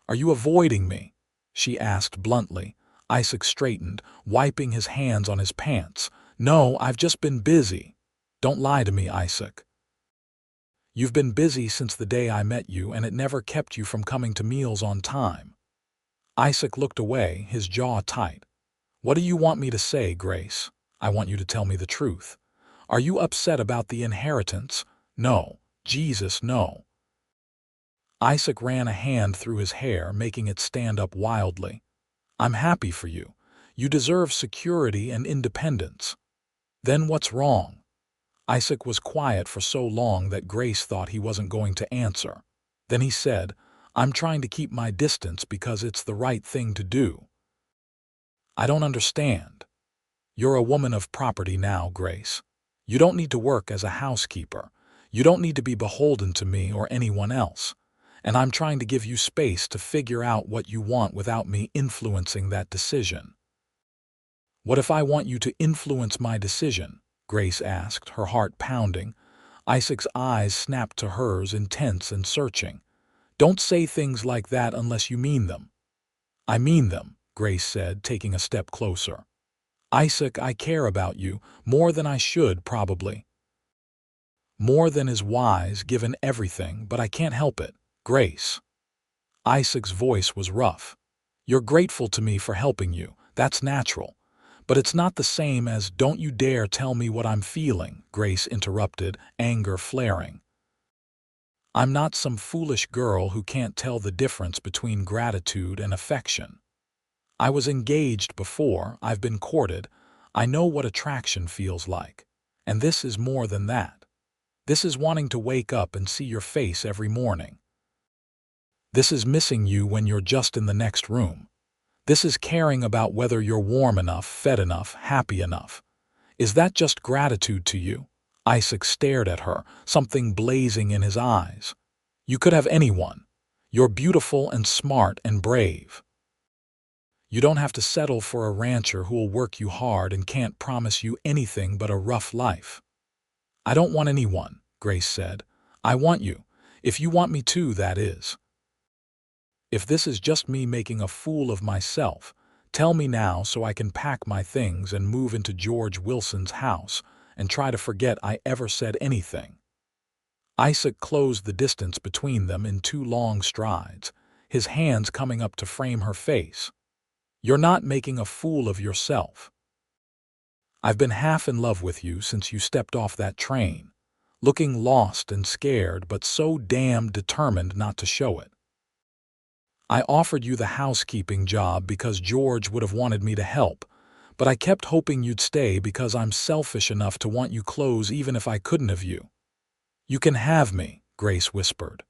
"Are you avoiding me?" she asked bluntly. Isaac straightened, wiping his hands on his pants. "No, I've just been busy." "Don't lie to me, Isaac. You've been busy since the day I met you, and it never kept you from coming to meals on time." Isaac looked away, his jaw tight. "What do you want me to say, Grace?" "I want you to tell me the truth. Are you upset about the inheritance?" "No. Jesus, no." Isaac ran a hand through his hair, making it stand up wildly. "I'm happy for you. You deserve security and independence." "Then what's wrong?" Isaac was quiet for so long that Grace thought he wasn't going to answer. Then he said, "I'm trying to keep my distance because it's the right thing to do." "I don't understand." "You're a woman of property now, Grace. You don't need to work as a housekeeper. You don't need to be beholden to me or anyone else. And I'm trying to give you space to figure out what you want without me influencing that decision." "What if I want you to influence my decision?" Grace asked, her heart pounding. Isaac's eyes snapped to hers, intense and searching. "Don't say things like that unless you mean them." "I mean them," Grace said, taking a step closer. "Isaac, I care about you, more than I should, probably. More than is wise, given everything, but I can't help it, Grace." Isaac's voice was rough. "You're grateful to me for helping you, that's natural. But it's not the same as 'don't you dare tell me what I'm feeling,'" Grace interrupted, anger flaring. "I'm not some foolish girl who can't tell the difference between gratitude and affection. I was engaged before, I've been courted, I know what attraction feels like. And this is more than that. This is wanting to wake up and see your face every morning. This is missing you when you're just in the next room. This is caring about whether you're warm enough, fed enough, happy enough. Is that just gratitude to you?" Isaac stared at her, something blazing in his eyes. "You could have anyone. You're beautiful and smart and brave. You don't have to settle for a rancher who'll work you hard and can't promise you anything but a rough life." "I don't want anyone," Grace said. "I want you. If you want me to, that is. If this is just me making a fool of myself, tell me now so I can pack my things and move into George Wilson's house and try to forget I ever said anything." Isaac closed the distance between them in 2 long strides, his hands coming up to frame her face. "You're not making a fool of yourself. I've been half in love with you since you stepped off that train, looking lost and scared but so damn determined not to show it. I offered you the housekeeping job because George would have wanted me to help, but I kept hoping you'd stay because I'm selfish enough to want you close even if I couldn't have you." "You can have me," Grace whispered.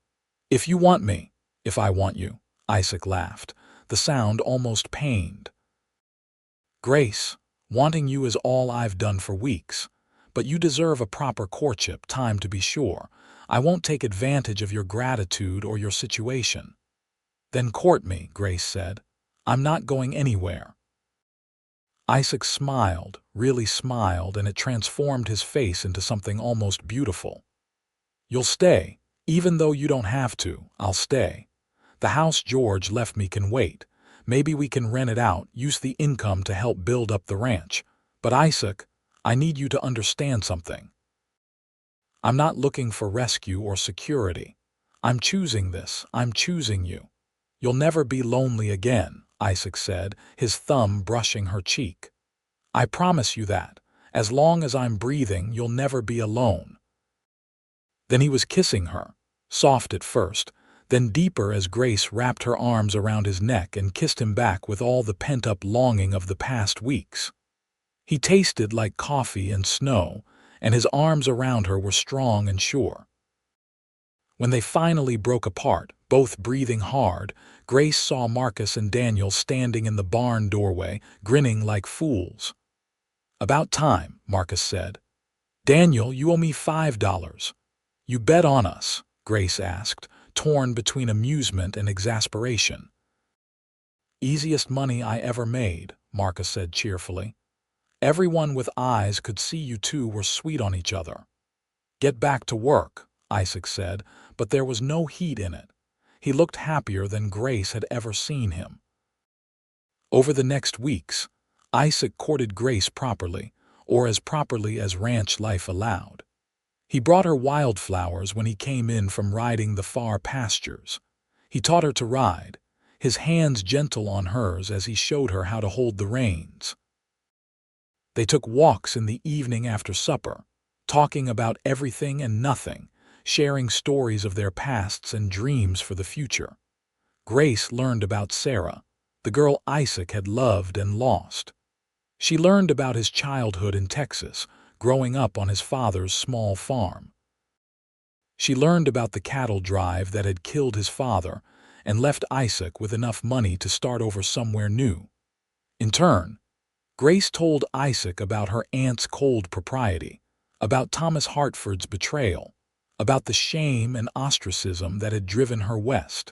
"If you want me, if I want you," Isaac laughed, the sound almost pained. "Grace, wanting you is all I've done for weeks, but you deserve a proper courtship, time to be sure. I won't take advantage of your gratitude or your situation." "Then court me," Grace said. "I'm not going anywhere." Isaac smiled, really smiled, and it transformed his face into something almost beautiful. "You'll stay, even though you don't have to. I'll stay. The house George left me can wait. Maybe we can rent it out, use the income to help build up the ranch. But Isaac, I need you to understand something. I'm not looking for rescue or security. I'm choosing this. I'm choosing you. You'll never be lonely again," Isaac said, his thumb brushing her cheek. "I promise you that, As long as I'm breathing, you'll never be alone." Then he was kissing her, soft at first, then deeper as Grace wrapped her arms around his neck and kissed him back with all the pent-up longing of the past weeks. He tasted like coffee and snow, and his arms around her were strong and sure. When they finally broke apart, both breathing hard, Grace saw Marcus and Daniel standing in the barn doorway, grinning like fools. "About time," Marcus said. "Daniel, you owe me $5. "You bet on us?" Grace asked, torn between amusement and exasperation. "Easiest money I ever made," Marcus said cheerfully. "Everyone with eyes could see you two were sweet on each other." "Get back to work," Isaac said, but there was no heat in it. He looked happier than Grace had ever seen him. Over the next weeks, Isaac courted Grace properly, or as properly as ranch life allowed. He brought her wildflowers when he came in from riding the far pastures. He taught her to ride, his hands gentle on hers as he showed her how to hold the reins. They took walks in the evening after supper, talking about everything and nothing, sharing stories of their pasts and dreams for the future. Grace learned about Sarah, the girl Isaac had loved and lost. She learned about his childhood in Texas, growing up on his father's small farm. She learned about the cattle drive that had killed his father and left Isaac with enough money to start over somewhere new. In turn, Grace told Isaac about her aunt's cold propriety, about Thomas Hartford's betrayal, about the shame and ostracism that had driven her west.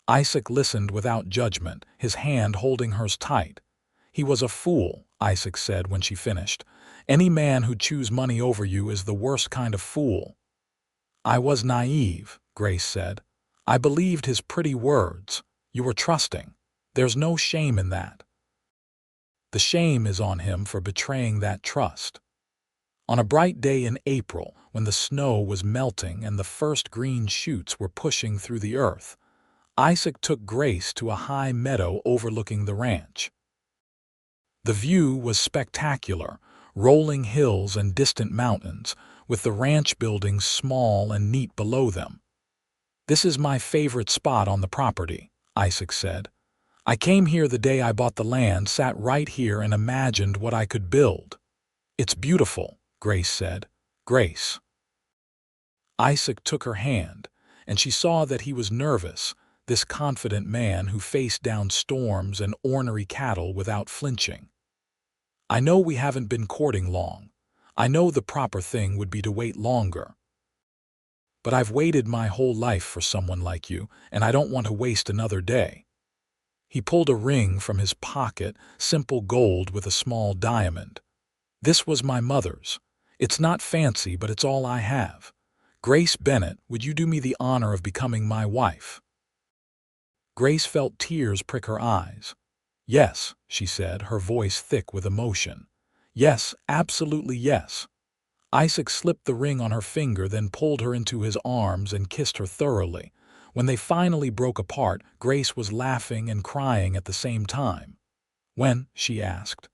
Isaac listened without judgment, his hand holding hers tight. "He was a fool," Isaac said when she finished. "Any man who'd choose money over you is the worst kind of fool." "I was naive," Grace said. "I believed his pretty words. You were trusting. There's no shame in that." "The shame is on him for betraying that trust." On a bright day in April, when the snow was melting and the first green shoots were pushing through the earth, Isaac took Grace to a high meadow overlooking the ranch. The view was spectacular, rolling hills and distant mountains, with the ranch buildings small and neat below them. "This is my favorite spot on the property," Isaac said. "I came here the day I bought the land, sat right here and imagined what I could build." "It's beautiful," Grace said. "Grace." Isaac took her hand, and she saw that he was nervous, this confident man who faced down storms and ornery cattle without flinching. "I know we haven't been courting long. I know the proper thing would be to wait longer. But I've waited my whole life for someone like you, and I don't want to waste another day." He pulled a ring from his pocket, simple gold with a small diamond. "This was my mother's. It's not fancy, but it's all I have. Grace Bennett, would you do me the honor of becoming my wife?" Grace felt tears prick her eyes. "Yes," she said, her voice thick with emotion. "Yes, absolutely yes." Isaac slipped the ring on her finger, then pulled her into his arms and kissed her thoroughly. When they finally broke apart, Grace was laughing and crying at the same time. "When?" she asked.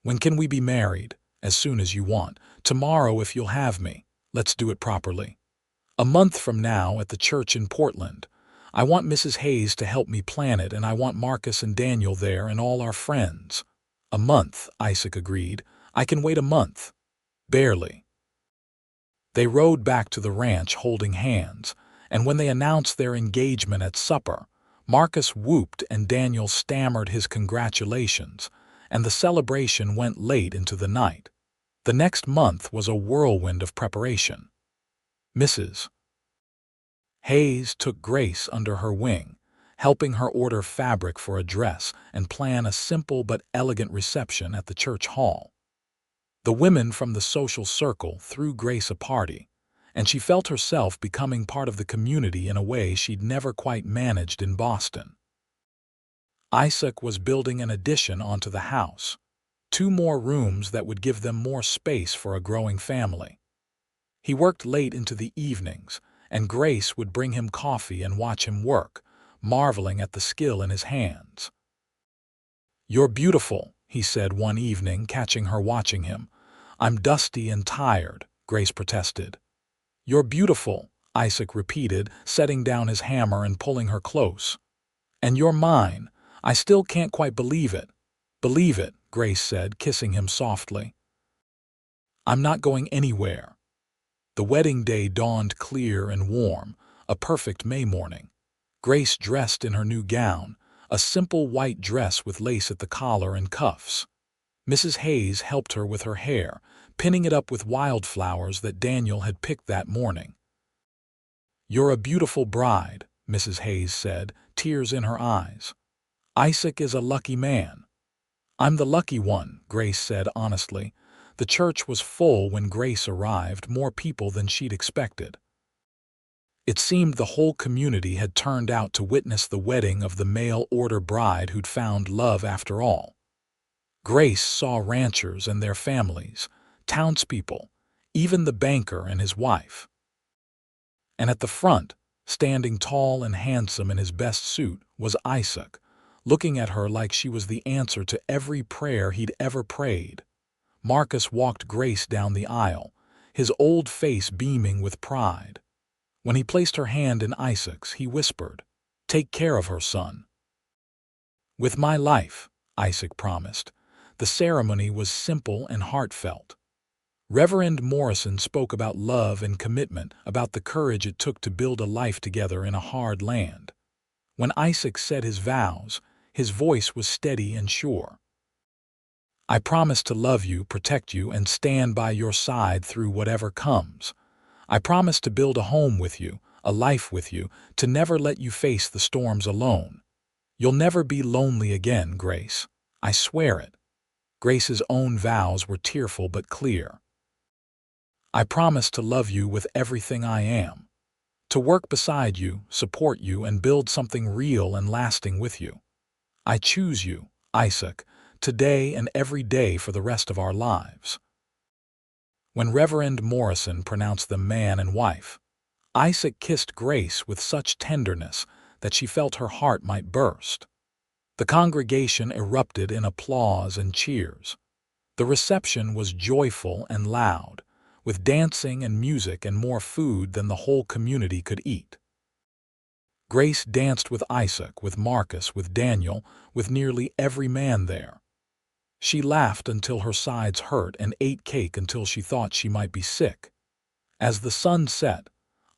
"When can we be married?" "As soon as you want. Tomorrow if you'll have me. Let's do it properly." "A month from now at the church in Portland. I want Mrs. Hayes to help me plan it, and I want Marcus and Daniel there and all our friends." "A month," Isaac agreed. "I can wait a month." "Barely." They rode back to the ranch holding hands, and when they announced their engagement at supper, Marcus whooped and Daniel stammered his congratulations, and the celebration went late into the night. The next month was a whirlwind of preparation. Mrs. Hayes took Grace under her wing, helping her order fabric for a dress and plan a simple but elegant reception at the church hall. The women from the social circle threw Grace a party, and she felt herself becoming part of the community in a way she'd never quite managed in Boston. Isaac was building an addition onto the house, 2 more rooms that would give them more space for a growing family. He worked late into the evenings, and Grace would bring him coffee and watch him work, marveling at the skill in his hands. "You're beautiful," he said one evening, catching her watching him. "I'm dusty and tired," Grace protested. "You're beautiful," Isaac repeated, setting down his hammer and pulling her close. "And you're mine. I still can't quite believe it." "Believe it," Grace said, kissing him softly. "I'm not going anywhere." The wedding day dawned clear and warm, a perfect May morning. Grace dressed in her new gown, a simple white dress with lace at the collar and cuffs. Mrs. Hayes helped her with her hair, pinning it up with wildflowers that Daniel had picked that morning. "You're a beautiful bride," Mrs. Hayes said, tears in her eyes. "Isaac is a lucky man." "I'm the lucky one," Grace said honestly. The church was full when Grace arrived, more people than she'd expected. It seemed the whole community had turned out to witness the wedding of the mail-order bride who'd found love after all. Grace saw ranchers and their families, townspeople, even the banker and his wife. And at the front, standing tall and handsome in his best suit, was Isaac, looking at her like she was the answer to every prayer he'd ever prayed. Marcus walked Grace down the aisle, his old face beaming with pride. When he placed her hand in Isaac's, he whispered, "Take care of her, son." "With my life," Isaac promised. The ceremony was simple and heartfelt. Reverend Morrison spoke about love and commitment, about the courage it took to build a life together in a hard land. When Isaac said his vows, his voice was steady and sure. "I promise to love you, protect you, and stand by your side through whatever comes. I promise to build a home with you, a life with you, to never let you face the storms alone. You'll never be lonely again, Grace. I swear it." Grace's own vows were tearful but clear. "I promise to love you with everything I am. To work beside you, support you, and build something real and lasting with you. I choose you, Isaac, today and every day for the rest of our lives." When Reverend Morrison pronounced them man and wife, Isaac kissed Grace with such tenderness that she felt her heart might burst. The congregation erupted in applause and cheers. The reception was joyful and loud, with dancing and music and more food than the whole community could eat. Grace danced with Isaac, with Marcus, with Daniel, with nearly every man there. She laughed until her sides hurt and ate cake until she thought she might be sick. As the sun set,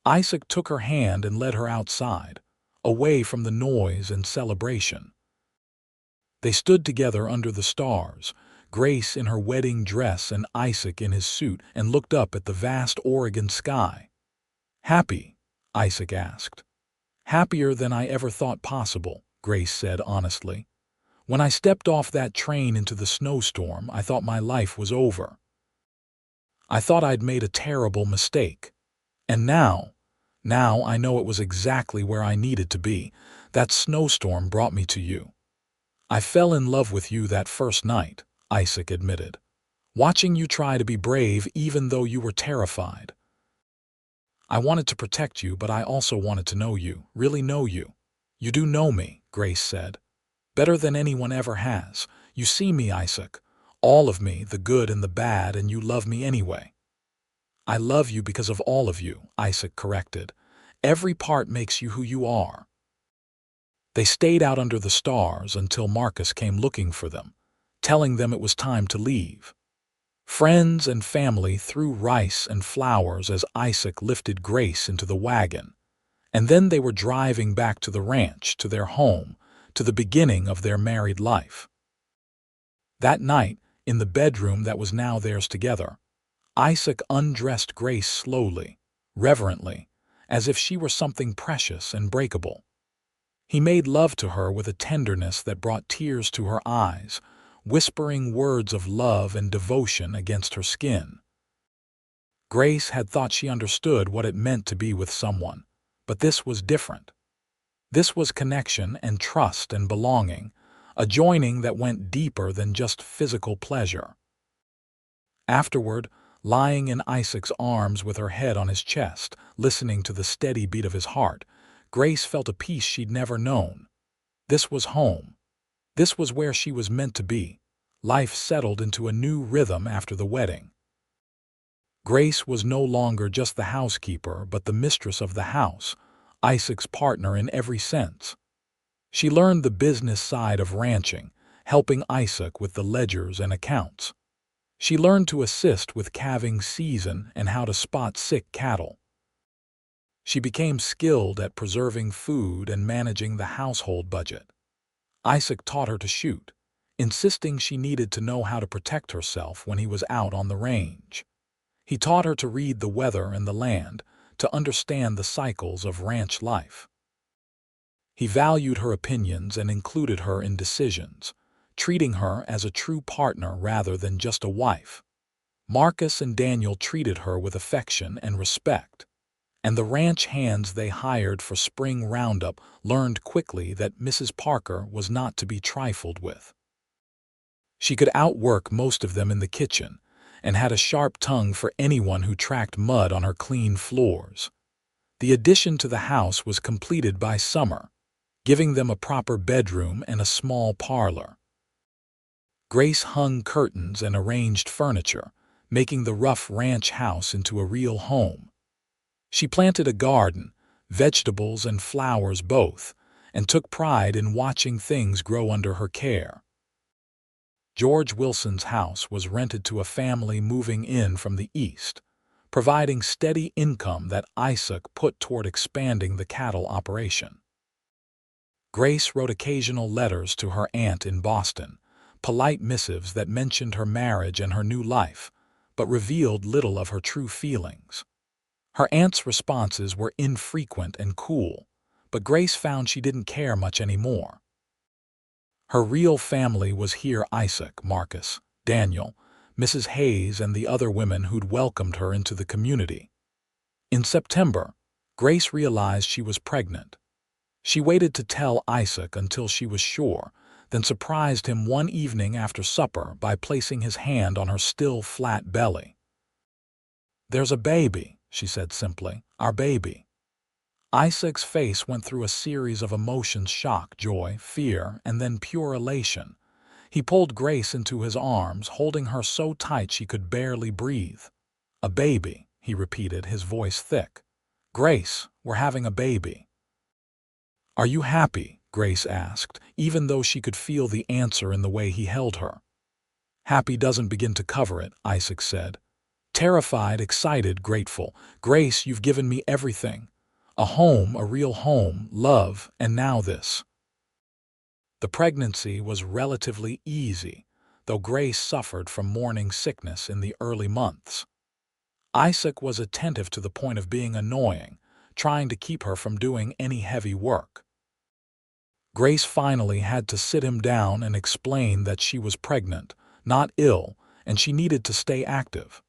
Isaac took her hand and led her outside, away from the noise and celebration. They stood together under the stars, Grace in her wedding dress and Isaac in his suit, and looked up at the vast Oregon sky. "Happy?" Isaac asked. "Happier than I ever thought possible," Grace said honestly. "When I stepped off that train into the snowstorm, I thought my life was over. I thought I'd made a terrible mistake. And now I know it was exactly where I needed to be. That snowstorm brought me to you." "I fell in love with you that first night," Isaac admitted. "Watching you try to be brave even though you were terrified. I wanted to protect you, but I also wanted to know you, really know you." "You do know me," Grace said. "Better than anyone ever has. You see me, Isaac. All of me, the good and the bad, and you love me anyway." "I love you because of all of you," Isaac corrected. "Every part makes you who you are." They stayed out under the stars until Marcus came looking for them, telling them it was time to leave. Friends and family threw rice and flowers as Isaac lifted Grace into the wagon, and then they were driving back to the ranch, to their home, to the beginning of their married life. That night, in the bedroom that was now theirs together, Isaac undressed Grace slowly, reverently, as if she were something precious and breakable. He made love to her with a tenderness that brought tears to her eyes, whispering words of love and devotion against her skin. Grace had thought she understood what it meant to be with someone, but this was different. This was connection and trust and belonging, a joining that went deeper than just physical pleasure. Afterward, lying in Isaac's arms with her head on his chest, listening to the steady beat of his heart, Grace felt a peace she'd never known. This was home. This was where she was meant to be, Life settled into a new rhythm after the wedding. Grace was no longer just the housekeeper but the mistress of the house, Isaac's partner in every sense. She learned the business side of ranching, helping Isaac with the ledgers and accounts. She learned to assist with calving season and how to spot sick cattle. She became skilled at preserving food and managing the household budget. Isaac taught her to shoot, insisting she needed to know how to protect herself when he was out on the range. He taught her to read the weather and the land, to understand the cycles of ranch life. He valued her opinions and included her in decisions, treating her as a true partner rather than just a wife. Marcus and Daniel treated her with affection and respect, and the ranch hands they hired for spring roundup learned quickly that Mrs. Parker was not to be trifled with. She could outwork most of them in the kitchen, and had a sharp tongue for anyone who tracked mud on her clean floors. The addition to the house was completed by summer, giving them a proper bedroom and a small parlor. Grace hung curtains and arranged furniture, making the rough ranch house into a real home. She planted a garden, vegetables and flowers both, and took pride in watching things grow under her care. George Wilson's house was rented to a family moving in from the east, providing steady income that Isaac put toward expanding the cattle operation. Grace wrote occasional letters to her aunt in Boston, polite missives that mentioned her marriage and her new life, but revealed little of her true feelings. Her aunt's responses were infrequent and cool, but Grace found she didn't care much anymore. Her real family was here: Isaac, Marcus, Daniel, Mrs. Hayes, and the other women who'd welcomed her into the community. In September, Grace realized she was pregnant. She waited to tell Isaac until she was sure, then surprised him one evening after supper by placing his hand on her still flat belly. "There's a baby," she said simply, "our baby." Isaac's face went through a series of emotions: shock, joy, fear, and then pure elation. He pulled Grace into his arms, holding her so tight she could barely breathe. "A baby," he repeated, his voice thick. "Grace, we're having a baby." "Are you happy?" Grace asked, even though she could feel the answer in the way he held her. "Happy doesn't begin to cover it," Isaac said. Terrified, excited, grateful. "Grace, you've given me everything. A home, a real home, love, and now this." The pregnancy was relatively easy, though Grace suffered from morning sickness in the early months. Isaac was attentive to the point of being annoying, trying to keep her from doing any heavy work. Grace finally had to sit him down and explain that she was pregnant, not ill, and she needed to stay active.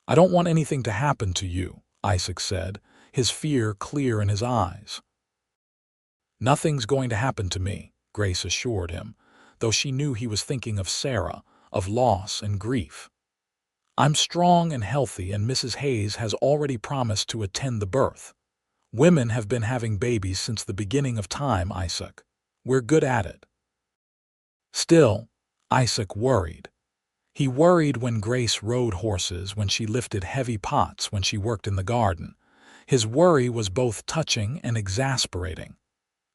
"I don't want anything to happen to you," Isaac said, his fear clear in his eyes. "Nothing's going to happen to me," Grace assured him, though she knew he was thinking of Sarah, of loss and grief. "I'm strong and healthy, and Mrs. Hayes has already promised to attend the birth. Women have been having babies since the beginning of time, Isaac. We're good at it." Still, Isaac worried. He worried when Grace rode horses, when she lifted heavy pots, when she worked in the garden. His worry was both touching and exasperating.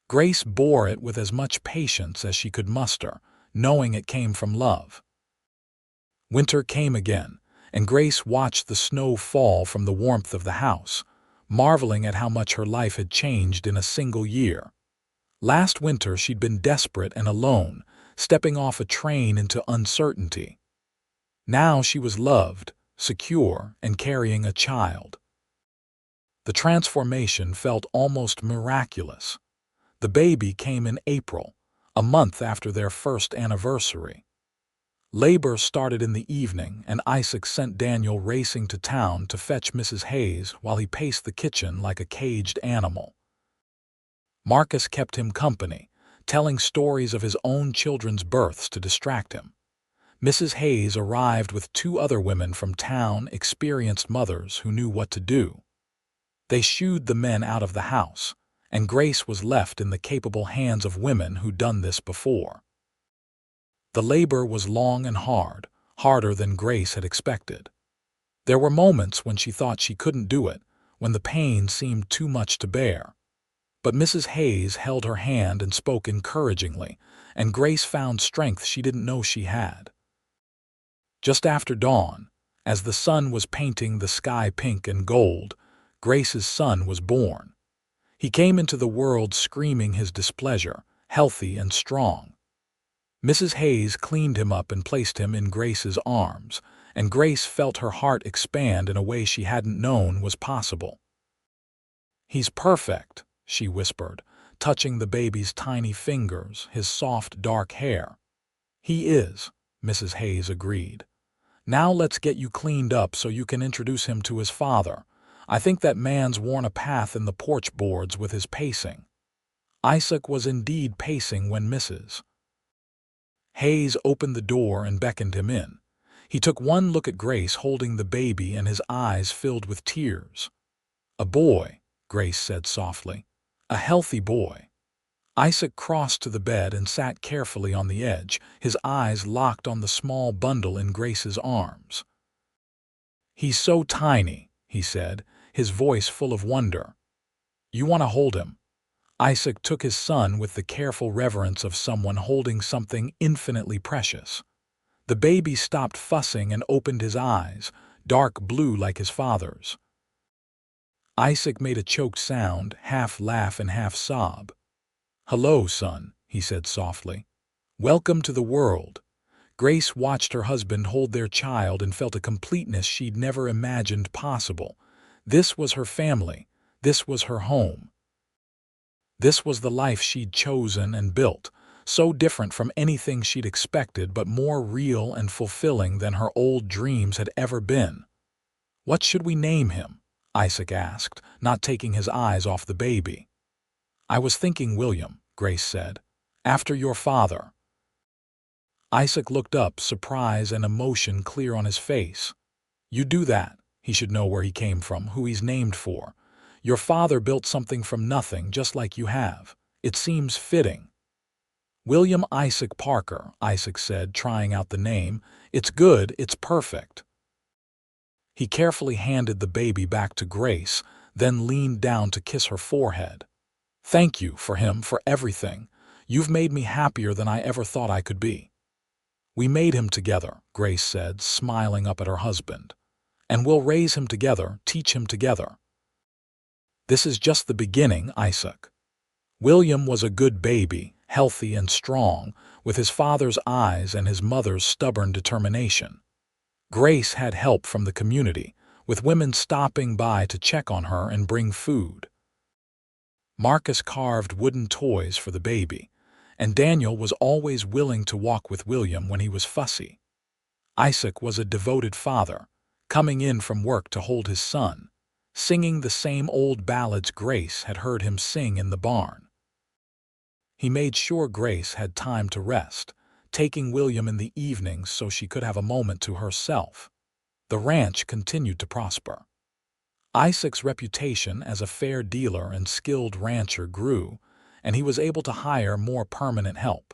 Grace bore it with as much patience as she could muster, knowing it came from love. Winter came again, and Grace watched the snow fall from the warmth of the house, marveling at how much her life had changed in a single year. Last winter she'd been desperate and alone, stepping off a train into uncertainty. Now she was loved, secure, and carrying a child. The transformation felt almost miraculous. The baby came in April, a month after their first anniversary. Labor started in the evening, and Isaac sent Daniel racing to town to fetch Mrs. Hayes while he paced the kitchen like a caged animal. Marcus kept him company, telling stories of his own children's births to distract him. Mrs. Hayes arrived with 2 other women from town, experienced mothers who knew what to do. They shooed the men out of the house, and Grace was left in the capable hands of women who'd done this before. The labor was long and hard, harder than Grace had expected. There were moments when she thought she couldn't do it, when the pain seemed too much to bear. But Mrs. Hayes held her hand and spoke encouragingly, and Grace found strength she didn't know she had. Just after dawn, as the sun was painting the sky pink and gold, Grace's son was born. He came into the world screaming his displeasure, healthy and strong. Mrs. Hayes cleaned him up and placed him in Grace's arms, and Grace felt her heart expand in a way she hadn't known was possible. "He's perfect," she whispered, touching the baby's tiny fingers, his soft dark hair. "He is," Mrs. Hayes agreed. "Now let's get you cleaned up so you can introduce him to his father. I think that man's worn a path in the porch boards with his pacing." Isaac was indeed pacing when Mrs. Hayes opened the door and beckoned him in. He took one look at Grace holding the baby and his eyes filled with tears. "A boy," Grace said softly. "A healthy boy." Isaac crossed to the bed and sat carefully on the edge, his eyes locked on the small bundle in Grace's arms. "He's so tiny," he said, his voice full of wonder. "You want to hold him?" Isaac took his son with the careful reverence of someone holding something infinitely precious. The baby stopped fussing and opened his eyes, dark blue like his father's. Isaac made a choked sound, half laugh and half sob. "Hello, son," he said softly. "Welcome to the world." Grace watched her husband hold their child and felt a completeness she'd never imagined possible. This was her family. This was her home. This was the life she'd chosen and built, so different from anything she'd expected but more real and fulfilling than her old dreams had ever been. "What should we name him?" Isaac asked, not taking his eyes off the baby. "I was thinking William," Grace said. "After your father." Isaac looked up, surprise and emotion clear on his face. "You do that. He should know where he came from, who he's named for. Your father built something from nothing, just like you have. It seems fitting." "William Isaac Parker," Isaac said, trying out the name. "It's good, it's perfect." He carefully handed the baby back to Grace, then leaned down to kiss her forehead. "Thank you for him, for everything. You've made me happier than I ever thought I could be." "We made him together," Grace said, smiling up at her husband. "And we'll raise him together, teach him together." "This is just the beginning, Isaac." William was a good baby, healthy and strong, with his father's eyes and his mother's stubborn determination. Grace had help from the community, with women stopping by to check on her and bring food. Marcus carved wooden toys for the baby, and Daniel was always willing to walk with William when he was fussy. Isaac was a devoted father, coming in from work to hold his son, singing the same old ballads Grace had heard him sing in the barn. He made sure Grace had time to rest, taking William in the evenings so she could have a moment to herself. The ranch continued to prosper. Isaac's reputation as a fair dealer and skilled rancher grew, and he was able to hire more permanent help.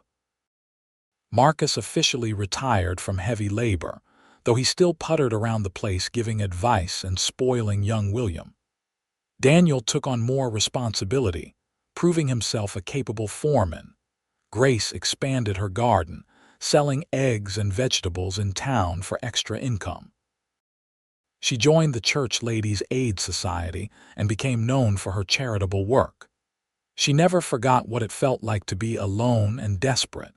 Marcus officially retired from heavy labor, though he still puttered around the place giving advice and spoiling young William. Daniel took on more responsibility, proving himself a capable foreman. Grace expanded her garden, selling eggs and vegetables in town for extra income. She joined the Church Ladies' Aid Society and became known for her charitable work. She never forgot what it felt like to be alone and desperate,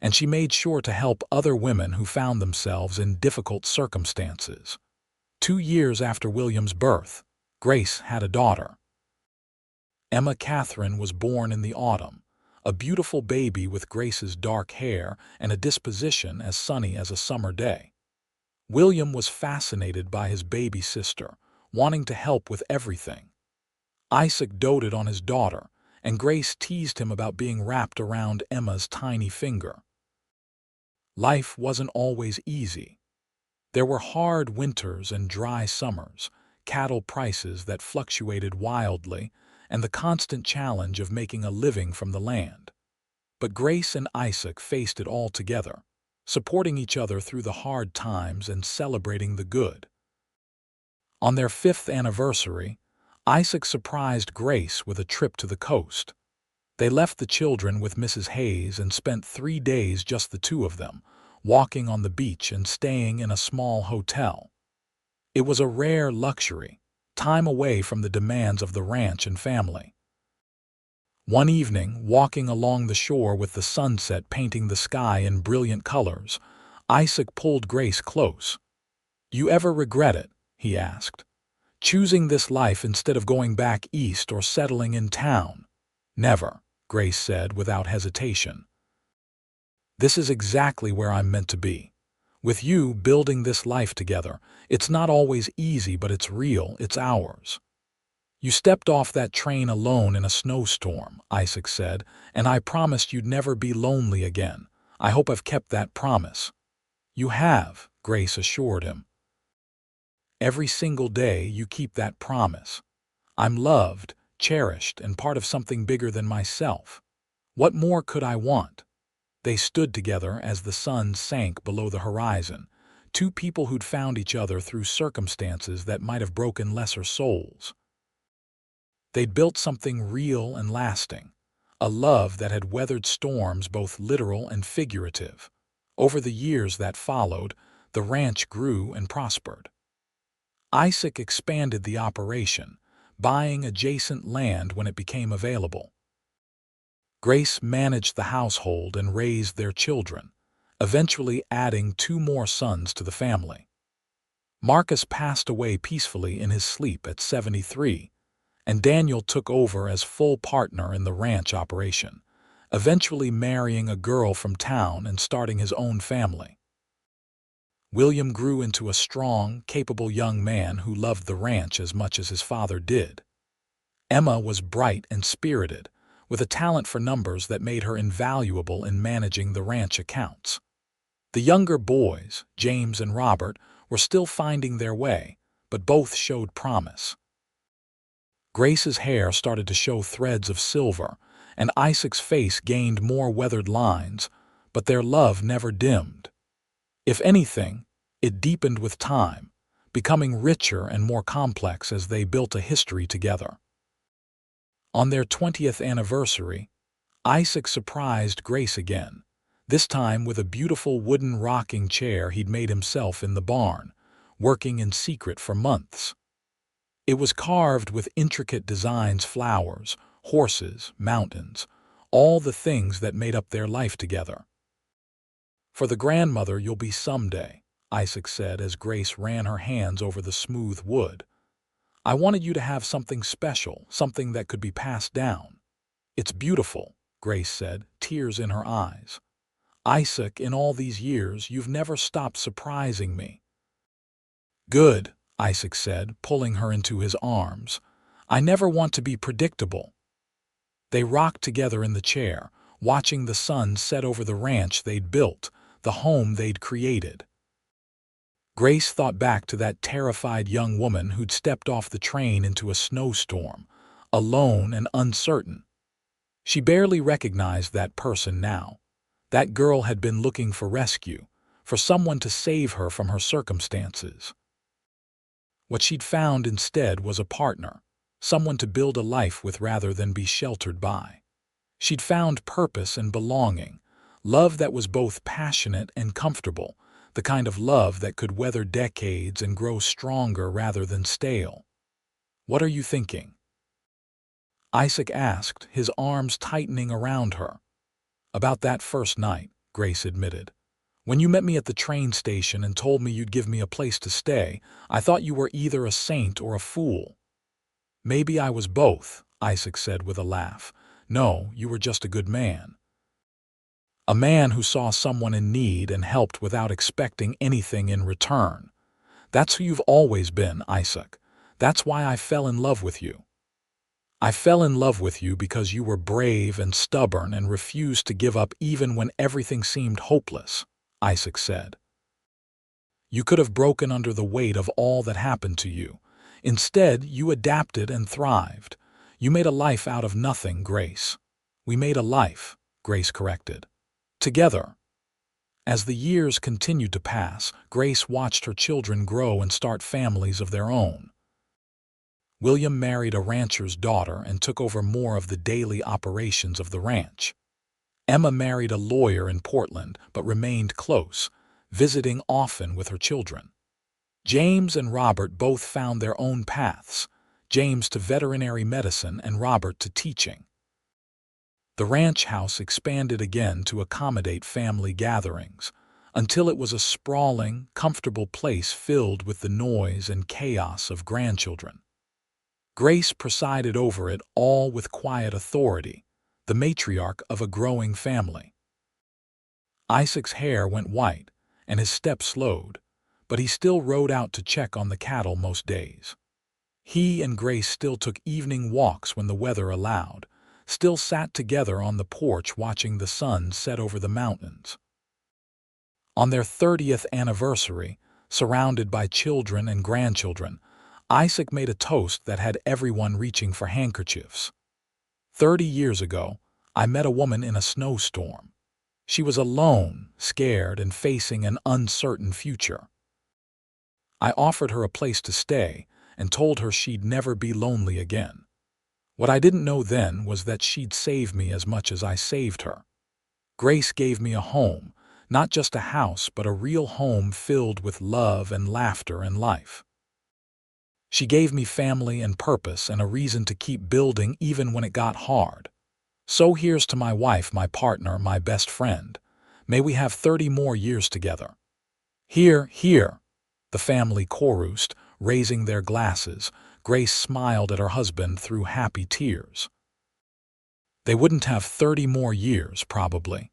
and she made sure to help other women who found themselves in difficult circumstances. 2 years after William's birth, Grace had a daughter. Emma Catherine was born in the autumn, a beautiful baby with Grace's dark hair and a disposition as sunny as a summer day. William was fascinated by his baby sister, wanting to help with everything. Isaac doted on his daughter, and Grace teased him about being wrapped around Emma's tiny finger. Life wasn't always easy. There were hard winters and dry summers, cattle prices that fluctuated wildly, and the constant challenge of making a living from the land. But Grace and Isaac faced it all together. supporting each other through the hard times and celebrating the good. On their 5th anniversary, Isaac surprised Grace with a trip to the coast. They left the children with Mrs. Hayes and spent 3 days just the two of them, walking on the beach and staying in a small hotel. It was a rare luxury, time away from the demands of the ranch and family. One evening, walking along the shore with the sunset painting the sky in brilliant colors, Isaac pulled Grace close. "You ever regret it?" he asked. "Choosing this life instead of going back east or settling in town?" "Never," Grace said without hesitation. "This is exactly where I'm meant to be. With you building this life together, it's not always easy, but it's real, it's ours." "You stepped off that train alone in a snowstorm," Isaac said, "and I promised you'd never be lonely again. I hope I've kept that promise." "You have," Grace assured him. "Every single day you keep that promise. I'm loved, cherished, and part of something bigger than myself. What more could I want?" They stood together as the sun sank below the horizon, two people who'd found each other through circumstances that might have broken lesser souls. They'd built something real and lasting, a love that had weathered storms both literal and figurative. Over the years that followed, the ranch grew and prospered. Isaac expanded the operation, buying adjacent land when it became available. Grace managed the household and raised their children, eventually adding 2 more sons to the family. Marcus passed away peacefully in his sleep at 73, and Daniel took over as full partner in the ranch operation, eventually marrying a girl from town and starting his own family. William grew into a strong, capable young man who loved the ranch as much as his father did. Emma was bright and spirited, with a talent for numbers that made her invaluable in managing the ranch accounts. The younger boys, James and Robert, were still finding their way, but both showed promise. Grace's hair started to show threads of silver, and Isaac's face gained more weathered lines, but their love never dimmed. If anything, it deepened with time, becoming richer and more complex as they built a history together. On their 20th anniversary, Isaac surprised Grace again, this time with a beautiful wooden rocking chair he'd made himself in the barn, working in secret for months. It was carved with intricate designs, flowers, horses, mountains, all the things that made up their life together. "For the grandmother you'll be someday," Isaac said as Grace ran her hands over the smooth wood. "I wanted you to have something special, something that could be passed down." "It's beautiful," Grace said, tears in her eyes. "Isaac, in all these years, you've never stopped surprising me." "Good," Isaac said, pulling her into his arms. "I never want to be predictable." They rocked together in the chair, watching the sun set over the ranch they'd built, the home they'd created. Grace thought back to that terrified young woman who'd stepped off the train into a snowstorm, alone and uncertain. She barely recognized that person now. That girl had been looking for rescue, for someone to save her from her circumstances. What she'd found instead was a partner, someone to build a life with rather than be sheltered by. She'd found purpose and belonging, love that was both passionate and comfortable, the kind of love that could weather decades and grow stronger rather than stale. "What are you thinking?" Isaac asked, his arms tightening around her. "About that first night," Grace admitted. "When you met me at the train station and told me you'd give me a place to stay, I thought you were either a saint or a fool." "Maybe I was both," Isaac said with a laugh. "No, you were just a good man. A man who saw someone in need and helped without expecting anything in return. That's who you've always been, Isaac. That's why I fell in love with you." "I fell in love with you because you were brave and stubborn and refused to give up even when everything seemed hopeless," Isaac said. "You could have broken under the weight of all that happened to you. Instead, you adapted and thrived. You made a life out of nothing, Grace." "We made a life," Grace corrected. "Together." As the years continued to pass, Grace watched her children grow and start families of their own. William married a rancher's daughter and took over more of the daily operations of the ranch. Emma married a lawyer in Portland but remained close, visiting often with her children. James and Robert both found their own paths, James to veterinary medicine and Robert to teaching. The ranch house expanded again to accommodate family gatherings, until it was a sprawling, comfortable place filled with the noise and chaos of grandchildren. Grace presided over it all with quiet authority, the matriarch of a growing family. Isaac's hair went white, and his step slowed, but he still rode out to check on the cattle most days. He and Grace still took evening walks when the weather allowed, still sat together on the porch watching the sun set over the mountains. On their 30th anniversary, surrounded by children and grandchildren, Isaac made a toast that had everyone reaching for handkerchiefs. 30 years ago, I met a woman in a snowstorm. She was alone, scared, and facing an uncertain future. I offered her a place to stay and told her she'd never be lonely again. What I didn't know then was that she'd save me as much as I saved her. Grace gave me a home, not just a house, but a real home filled with love and laughter and life. She gave me family and purpose and a reason to keep building even when it got hard. So here's to my wife, my partner, my best friend. May we have 30 more years together. Here, here, the family chorused, raising their glasses. Grace smiled at her husband through happy tears. They wouldn't have 30 more years, probably.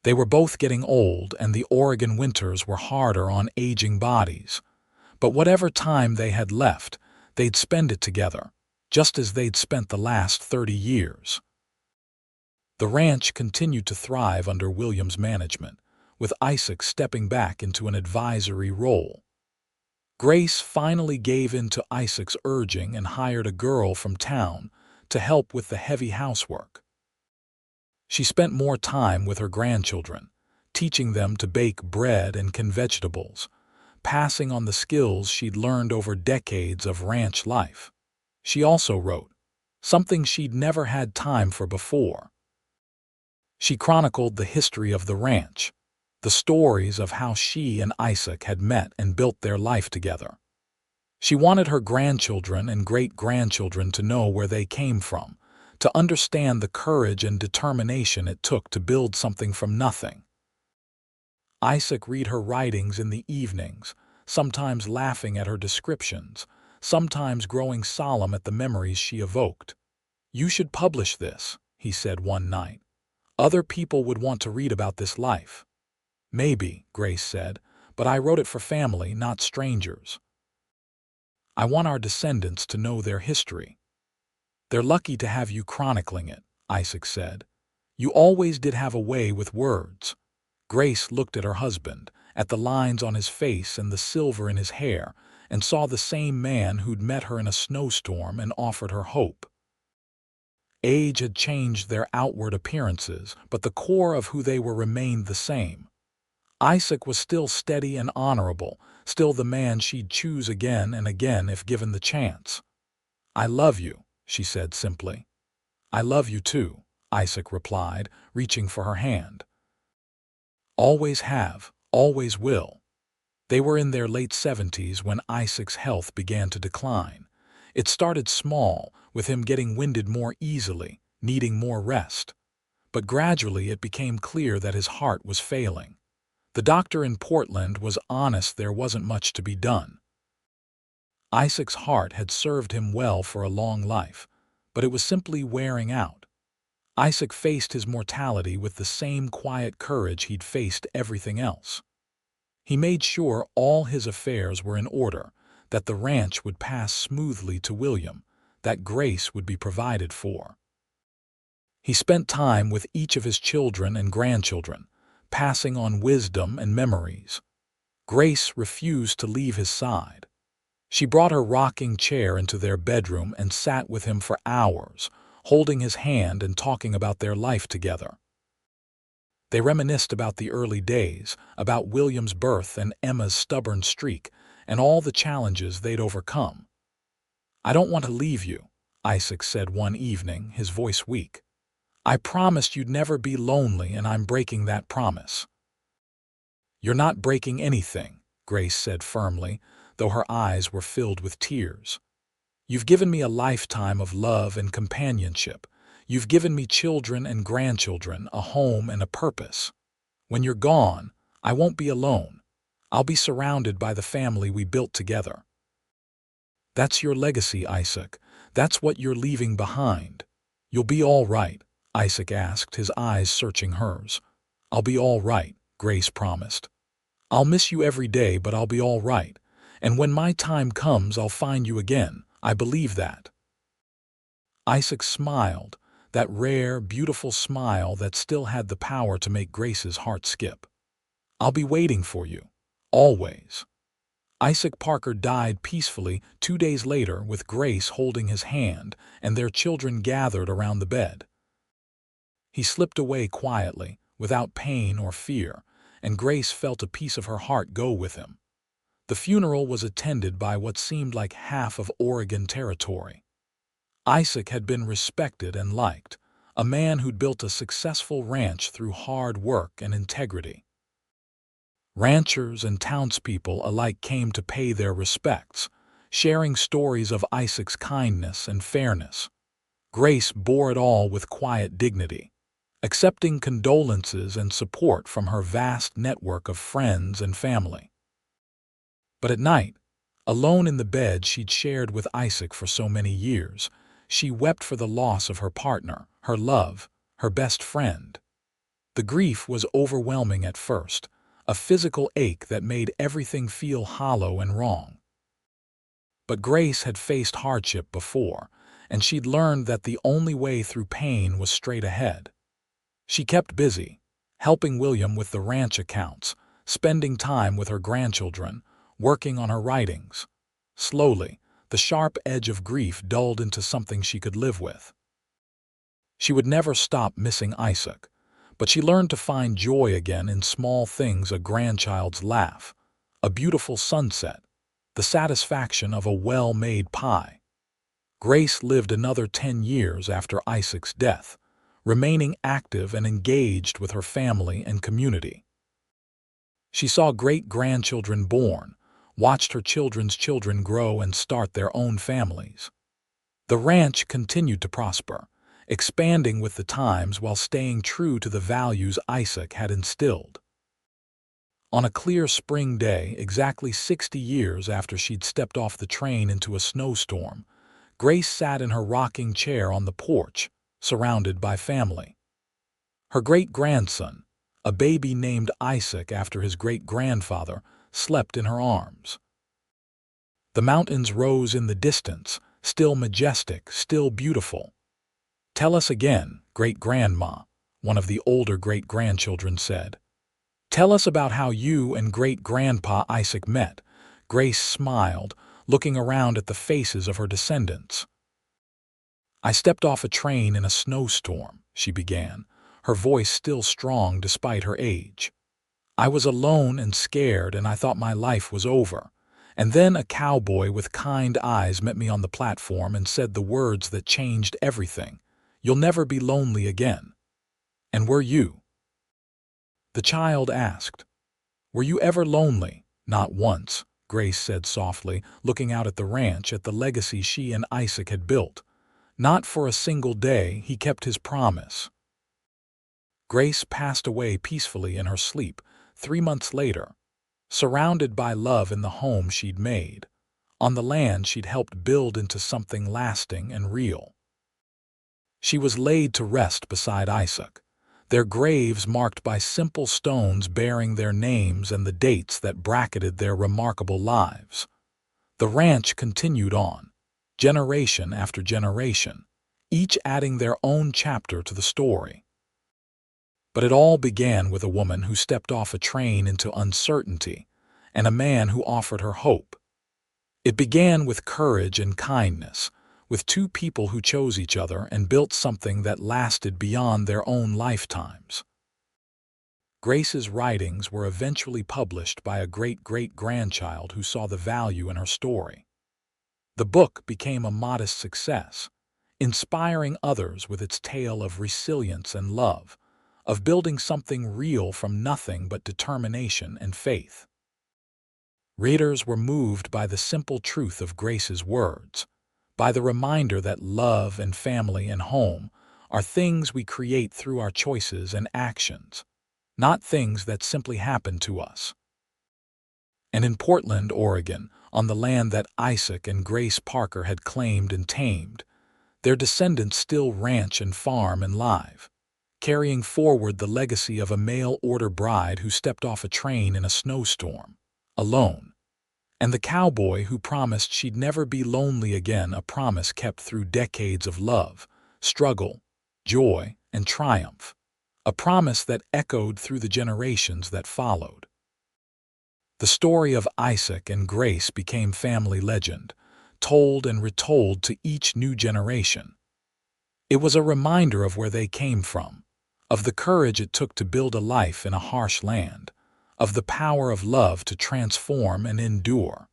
They were both getting old, and the Oregon winters were harder on aging bodies. But whatever time they had left, they'd spend it together, just as they'd spent the last 30 years. The ranch continued to thrive under William's management, with Isaac stepping back into an advisory role. Grace finally gave in to Isaac's urging and hired a girl from town to help with the heavy housework. She spent more time with her grandchildren, teaching them to bake bread and can vegetables, passing on the skills she'd learned over decades of ranch life. She also wrote, something she'd never had time for before. She chronicled the history of the ranch, the stories of how she and Isaac had met and built their life together. She wanted her grandchildren and great-grandchildren to know where they came from, to understand the courage and determination it took to build something from nothing. Isaac read her writings in the evenings, sometimes laughing at her descriptions, sometimes growing solemn at the memories she evoked. "You should publish this," he said one night. "Other people would want to read about this life." "Maybe," Grace said, "but I wrote it for family, not strangers. I want our descendants to know their history." "They're lucky to have you chronicling it," Isaac said. "You always did have a way with words." Grace looked at her husband, at the lines on his face and the silver in his hair, and saw the same man who'd met her in a snowstorm and offered her hope. Age had changed their outward appearances, but the core of who they were remained the same. Isaac was still steady and honorable, still the man she'd choose again and again if given the chance. "I love you," she said simply. "I love you too," Isaac replied, reaching for her hand. "Always have, always will." They were in their late 70s when Isaac's health began to decline. It started small, with him getting winded more easily, needing more rest. But gradually it became clear that his heart was failing. The doctor in Portland was honest, there wasn't much to be done. Isaac's heart had served him well for a long life, but it was simply wearing out. Isaac faced his mortality with the same quiet courage he'd faced everything else. He made sure all his affairs were in order, that the ranch would pass smoothly to William, that Grace would be provided for. He spent time with each of his children and grandchildren, passing on wisdom and memories. Grace refused to leave his side. She brought her rocking chair into their bedroom and sat with him for hours, holding his hand and talking about their life together. They reminisced about the early days, about William's birth and Emma's stubborn streak, and all the challenges they'd overcome. "I don't want to leave you," Isaac said one evening, his voice weak. "I promised you'd never be lonely, and I'm breaking that promise." "You're not breaking anything," Grace said firmly, though her eyes were filled with tears. "You've given me a lifetime of love and companionship. You've given me children and grandchildren, a home and a purpose. When you're gone, I won't be alone. I'll be surrounded by the family we built together." "That's your legacy, Isaac. That's what you're leaving behind." "You'll be all right?" Isaac asked, his eyes searching hers. "I'll be all right," Grace promised. "I'll miss you every day, but I'll be all right. And when my time comes, I'll find you again. I believe that." Isaac smiled, that rare, beautiful smile that still had the power to make Grace's heart skip. "I'll be waiting for you. Always." Isaac Parker died peacefully 2 days later, with Grace holding his hand and their children gathered around the bed. He slipped away quietly, without pain or fear, and Grace felt a piece of her heart go with him. The funeral was attended by what seemed like half of Oregon Territory. Isaac had been respected and liked, a man who'd built a successful ranch through hard work and integrity. Ranchers and townspeople alike came to pay their respects, sharing stories of Isaac's kindness and fairness. Grace bore it all with quiet dignity, accepting condolences and support from her vast network of friends and family. But at night, alone in the bed she'd shared with Isaac for so many years, she wept for the loss of her partner, her love, her best friend. The grief was overwhelming at first, a physical ache that made everything feel hollow and wrong. But Grace had faced hardship before, and she'd learned that the only way through pain was straight ahead. She kept busy, helping William with the ranch accounts, spending time with her grandchildren, working on her writings. Slowly, the sharp edge of grief dulled into something she could live with. She would never stop missing Isaac, but she learned to find joy again in small things: a grandchild's laugh, a beautiful sunset, the satisfaction of a well-made pie. Grace lived another 10 years after Isaac's death, remaining active and engaged with her family and community. She saw great-grandchildren born, watched her children's children grow and start their own families. The ranch continued to prosper, expanding with the times while staying true to the values Isaac had instilled. On a clear spring day, exactly 60 years after she'd stepped off the train into a snowstorm, Grace sat in her rocking chair on the porch, surrounded by family. Her great-grandson, a baby named Isaac after his great-grandfather, slept in her arms. The mountains rose in the distance, still majestic, still beautiful. "Tell us again, great-grandma," one of the older great-grandchildren said. "Tell us about how you and great-grandpa Isaac met." Grace smiled, looking around at the faces of her descendants. "I stepped off a train in a snowstorm," she began, her voice still strong despite her age. "I was alone and scared, and I thought my life was over. And then a cowboy with kind eyes met me on the platform and said the words that changed everything: 'You'll never be lonely again.' And were you?" The child asked. "Were you ever lonely?" "Not once," Grace said softly, looking out at the ranch, at the legacy she and Isaac had built. "Not for a single day." He kept his promise. Grace passed away peacefully in her sleep 3 months later, surrounded by love in the home she'd made, on the land she'd helped build into something lasting and real. She was laid to rest beside Isaac, their graves marked by simple stones bearing their names and the dates that bracketed their remarkable lives. The ranch continued on, generation after generation, each adding their own chapter to the story. But it all began with a woman who stepped off a train into uncertainty, and a man who offered her hope. It began with courage and kindness, with two people who chose each other and built something that lasted beyond their own lifetimes. Grace's writings were eventually published by a great-great-grandchild who saw the value in her story. The book became a modest success, inspiring others with its tale of resilience and love, of building something real from nothing but determination and faith. Readers were moved by the simple truth of Grace's words, by the reminder that love and family and home are things we create through our choices and actions, not things that simply happen to us. And in Portland, Oregon, on the land that Isaac and Grace Parker had claimed and tamed, their descendants still ranch and farm and live, carrying forward the legacy of a mail-order bride who stepped off a train in a snowstorm, alone, and the cowboy who promised she'd never be lonely again, a promise kept through decades of love, struggle, joy, and triumph, a promise that echoed through the generations that followed. The story of Isaac and Grace became family legend, told and retold to each new generation. It was a reminder of where they came from, of the courage it took to build a life in a harsh land, of the power of love to transform and endure.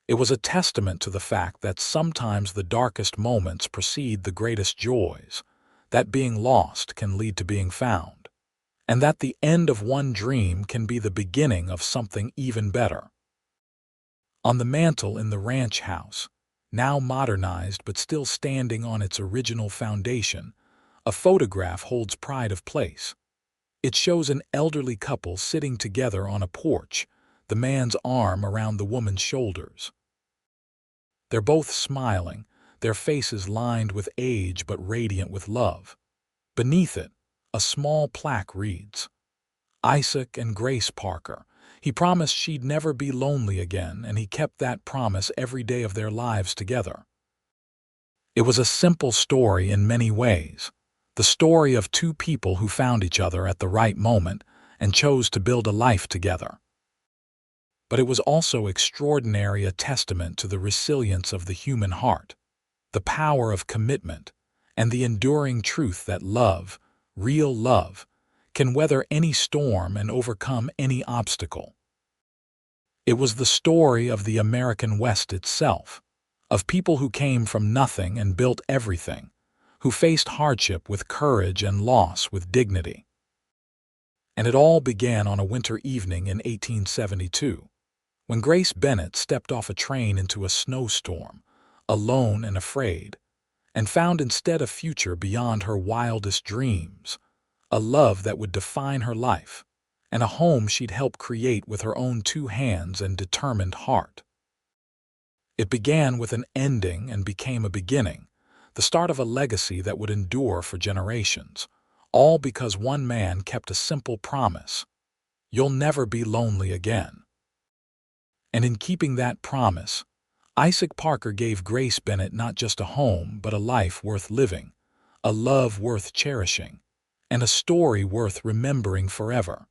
It was a testament to the fact that sometimes the darkest moments precede the greatest joys, that being lost can lead to being found, and that the end of one dream can be the beginning of something even better. On the mantel in the ranch house, now modernized but still standing on its original foundation, a photograph holds pride of place. It shows an elderly couple sitting together on a porch, the man's arm around the woman's shoulders. They're both smiling, their faces lined with age but radiant with love. Beneath it, a small plaque reads, "Isaac and Grace Parker. He promised she'd never be lonely again, and he kept that promise every day of their lives together." It was a simple story in many ways, the story of two people who found each other at the right moment and chose to build a life together. But it was also extraordinary, a testament to the resilience of the human heart, the power of commitment, and the enduring truth that love, real love, can weather any storm and overcome any obstacle. It was the story of the American West itself, of people who came from nothing and built everything, who faced hardship with courage and loss with dignity. And it all began on a winter evening in 1872, when Grace Bennett stepped off a train into a snowstorm, alone and afraid, and found instead a future beyond her wildest dreams, a love that would define her life, and a home she'd help create with her own two hands and determined heart. It began with an ending and became a beginning, the start of a legacy that would endure for generations, all because one man kept a simple promise: you'll never be lonely again. And in keeping that promise, Isaac Parker gave Grace Bennett not just a home, but a life worth living, a love worth cherishing, and a story worth remembering forever.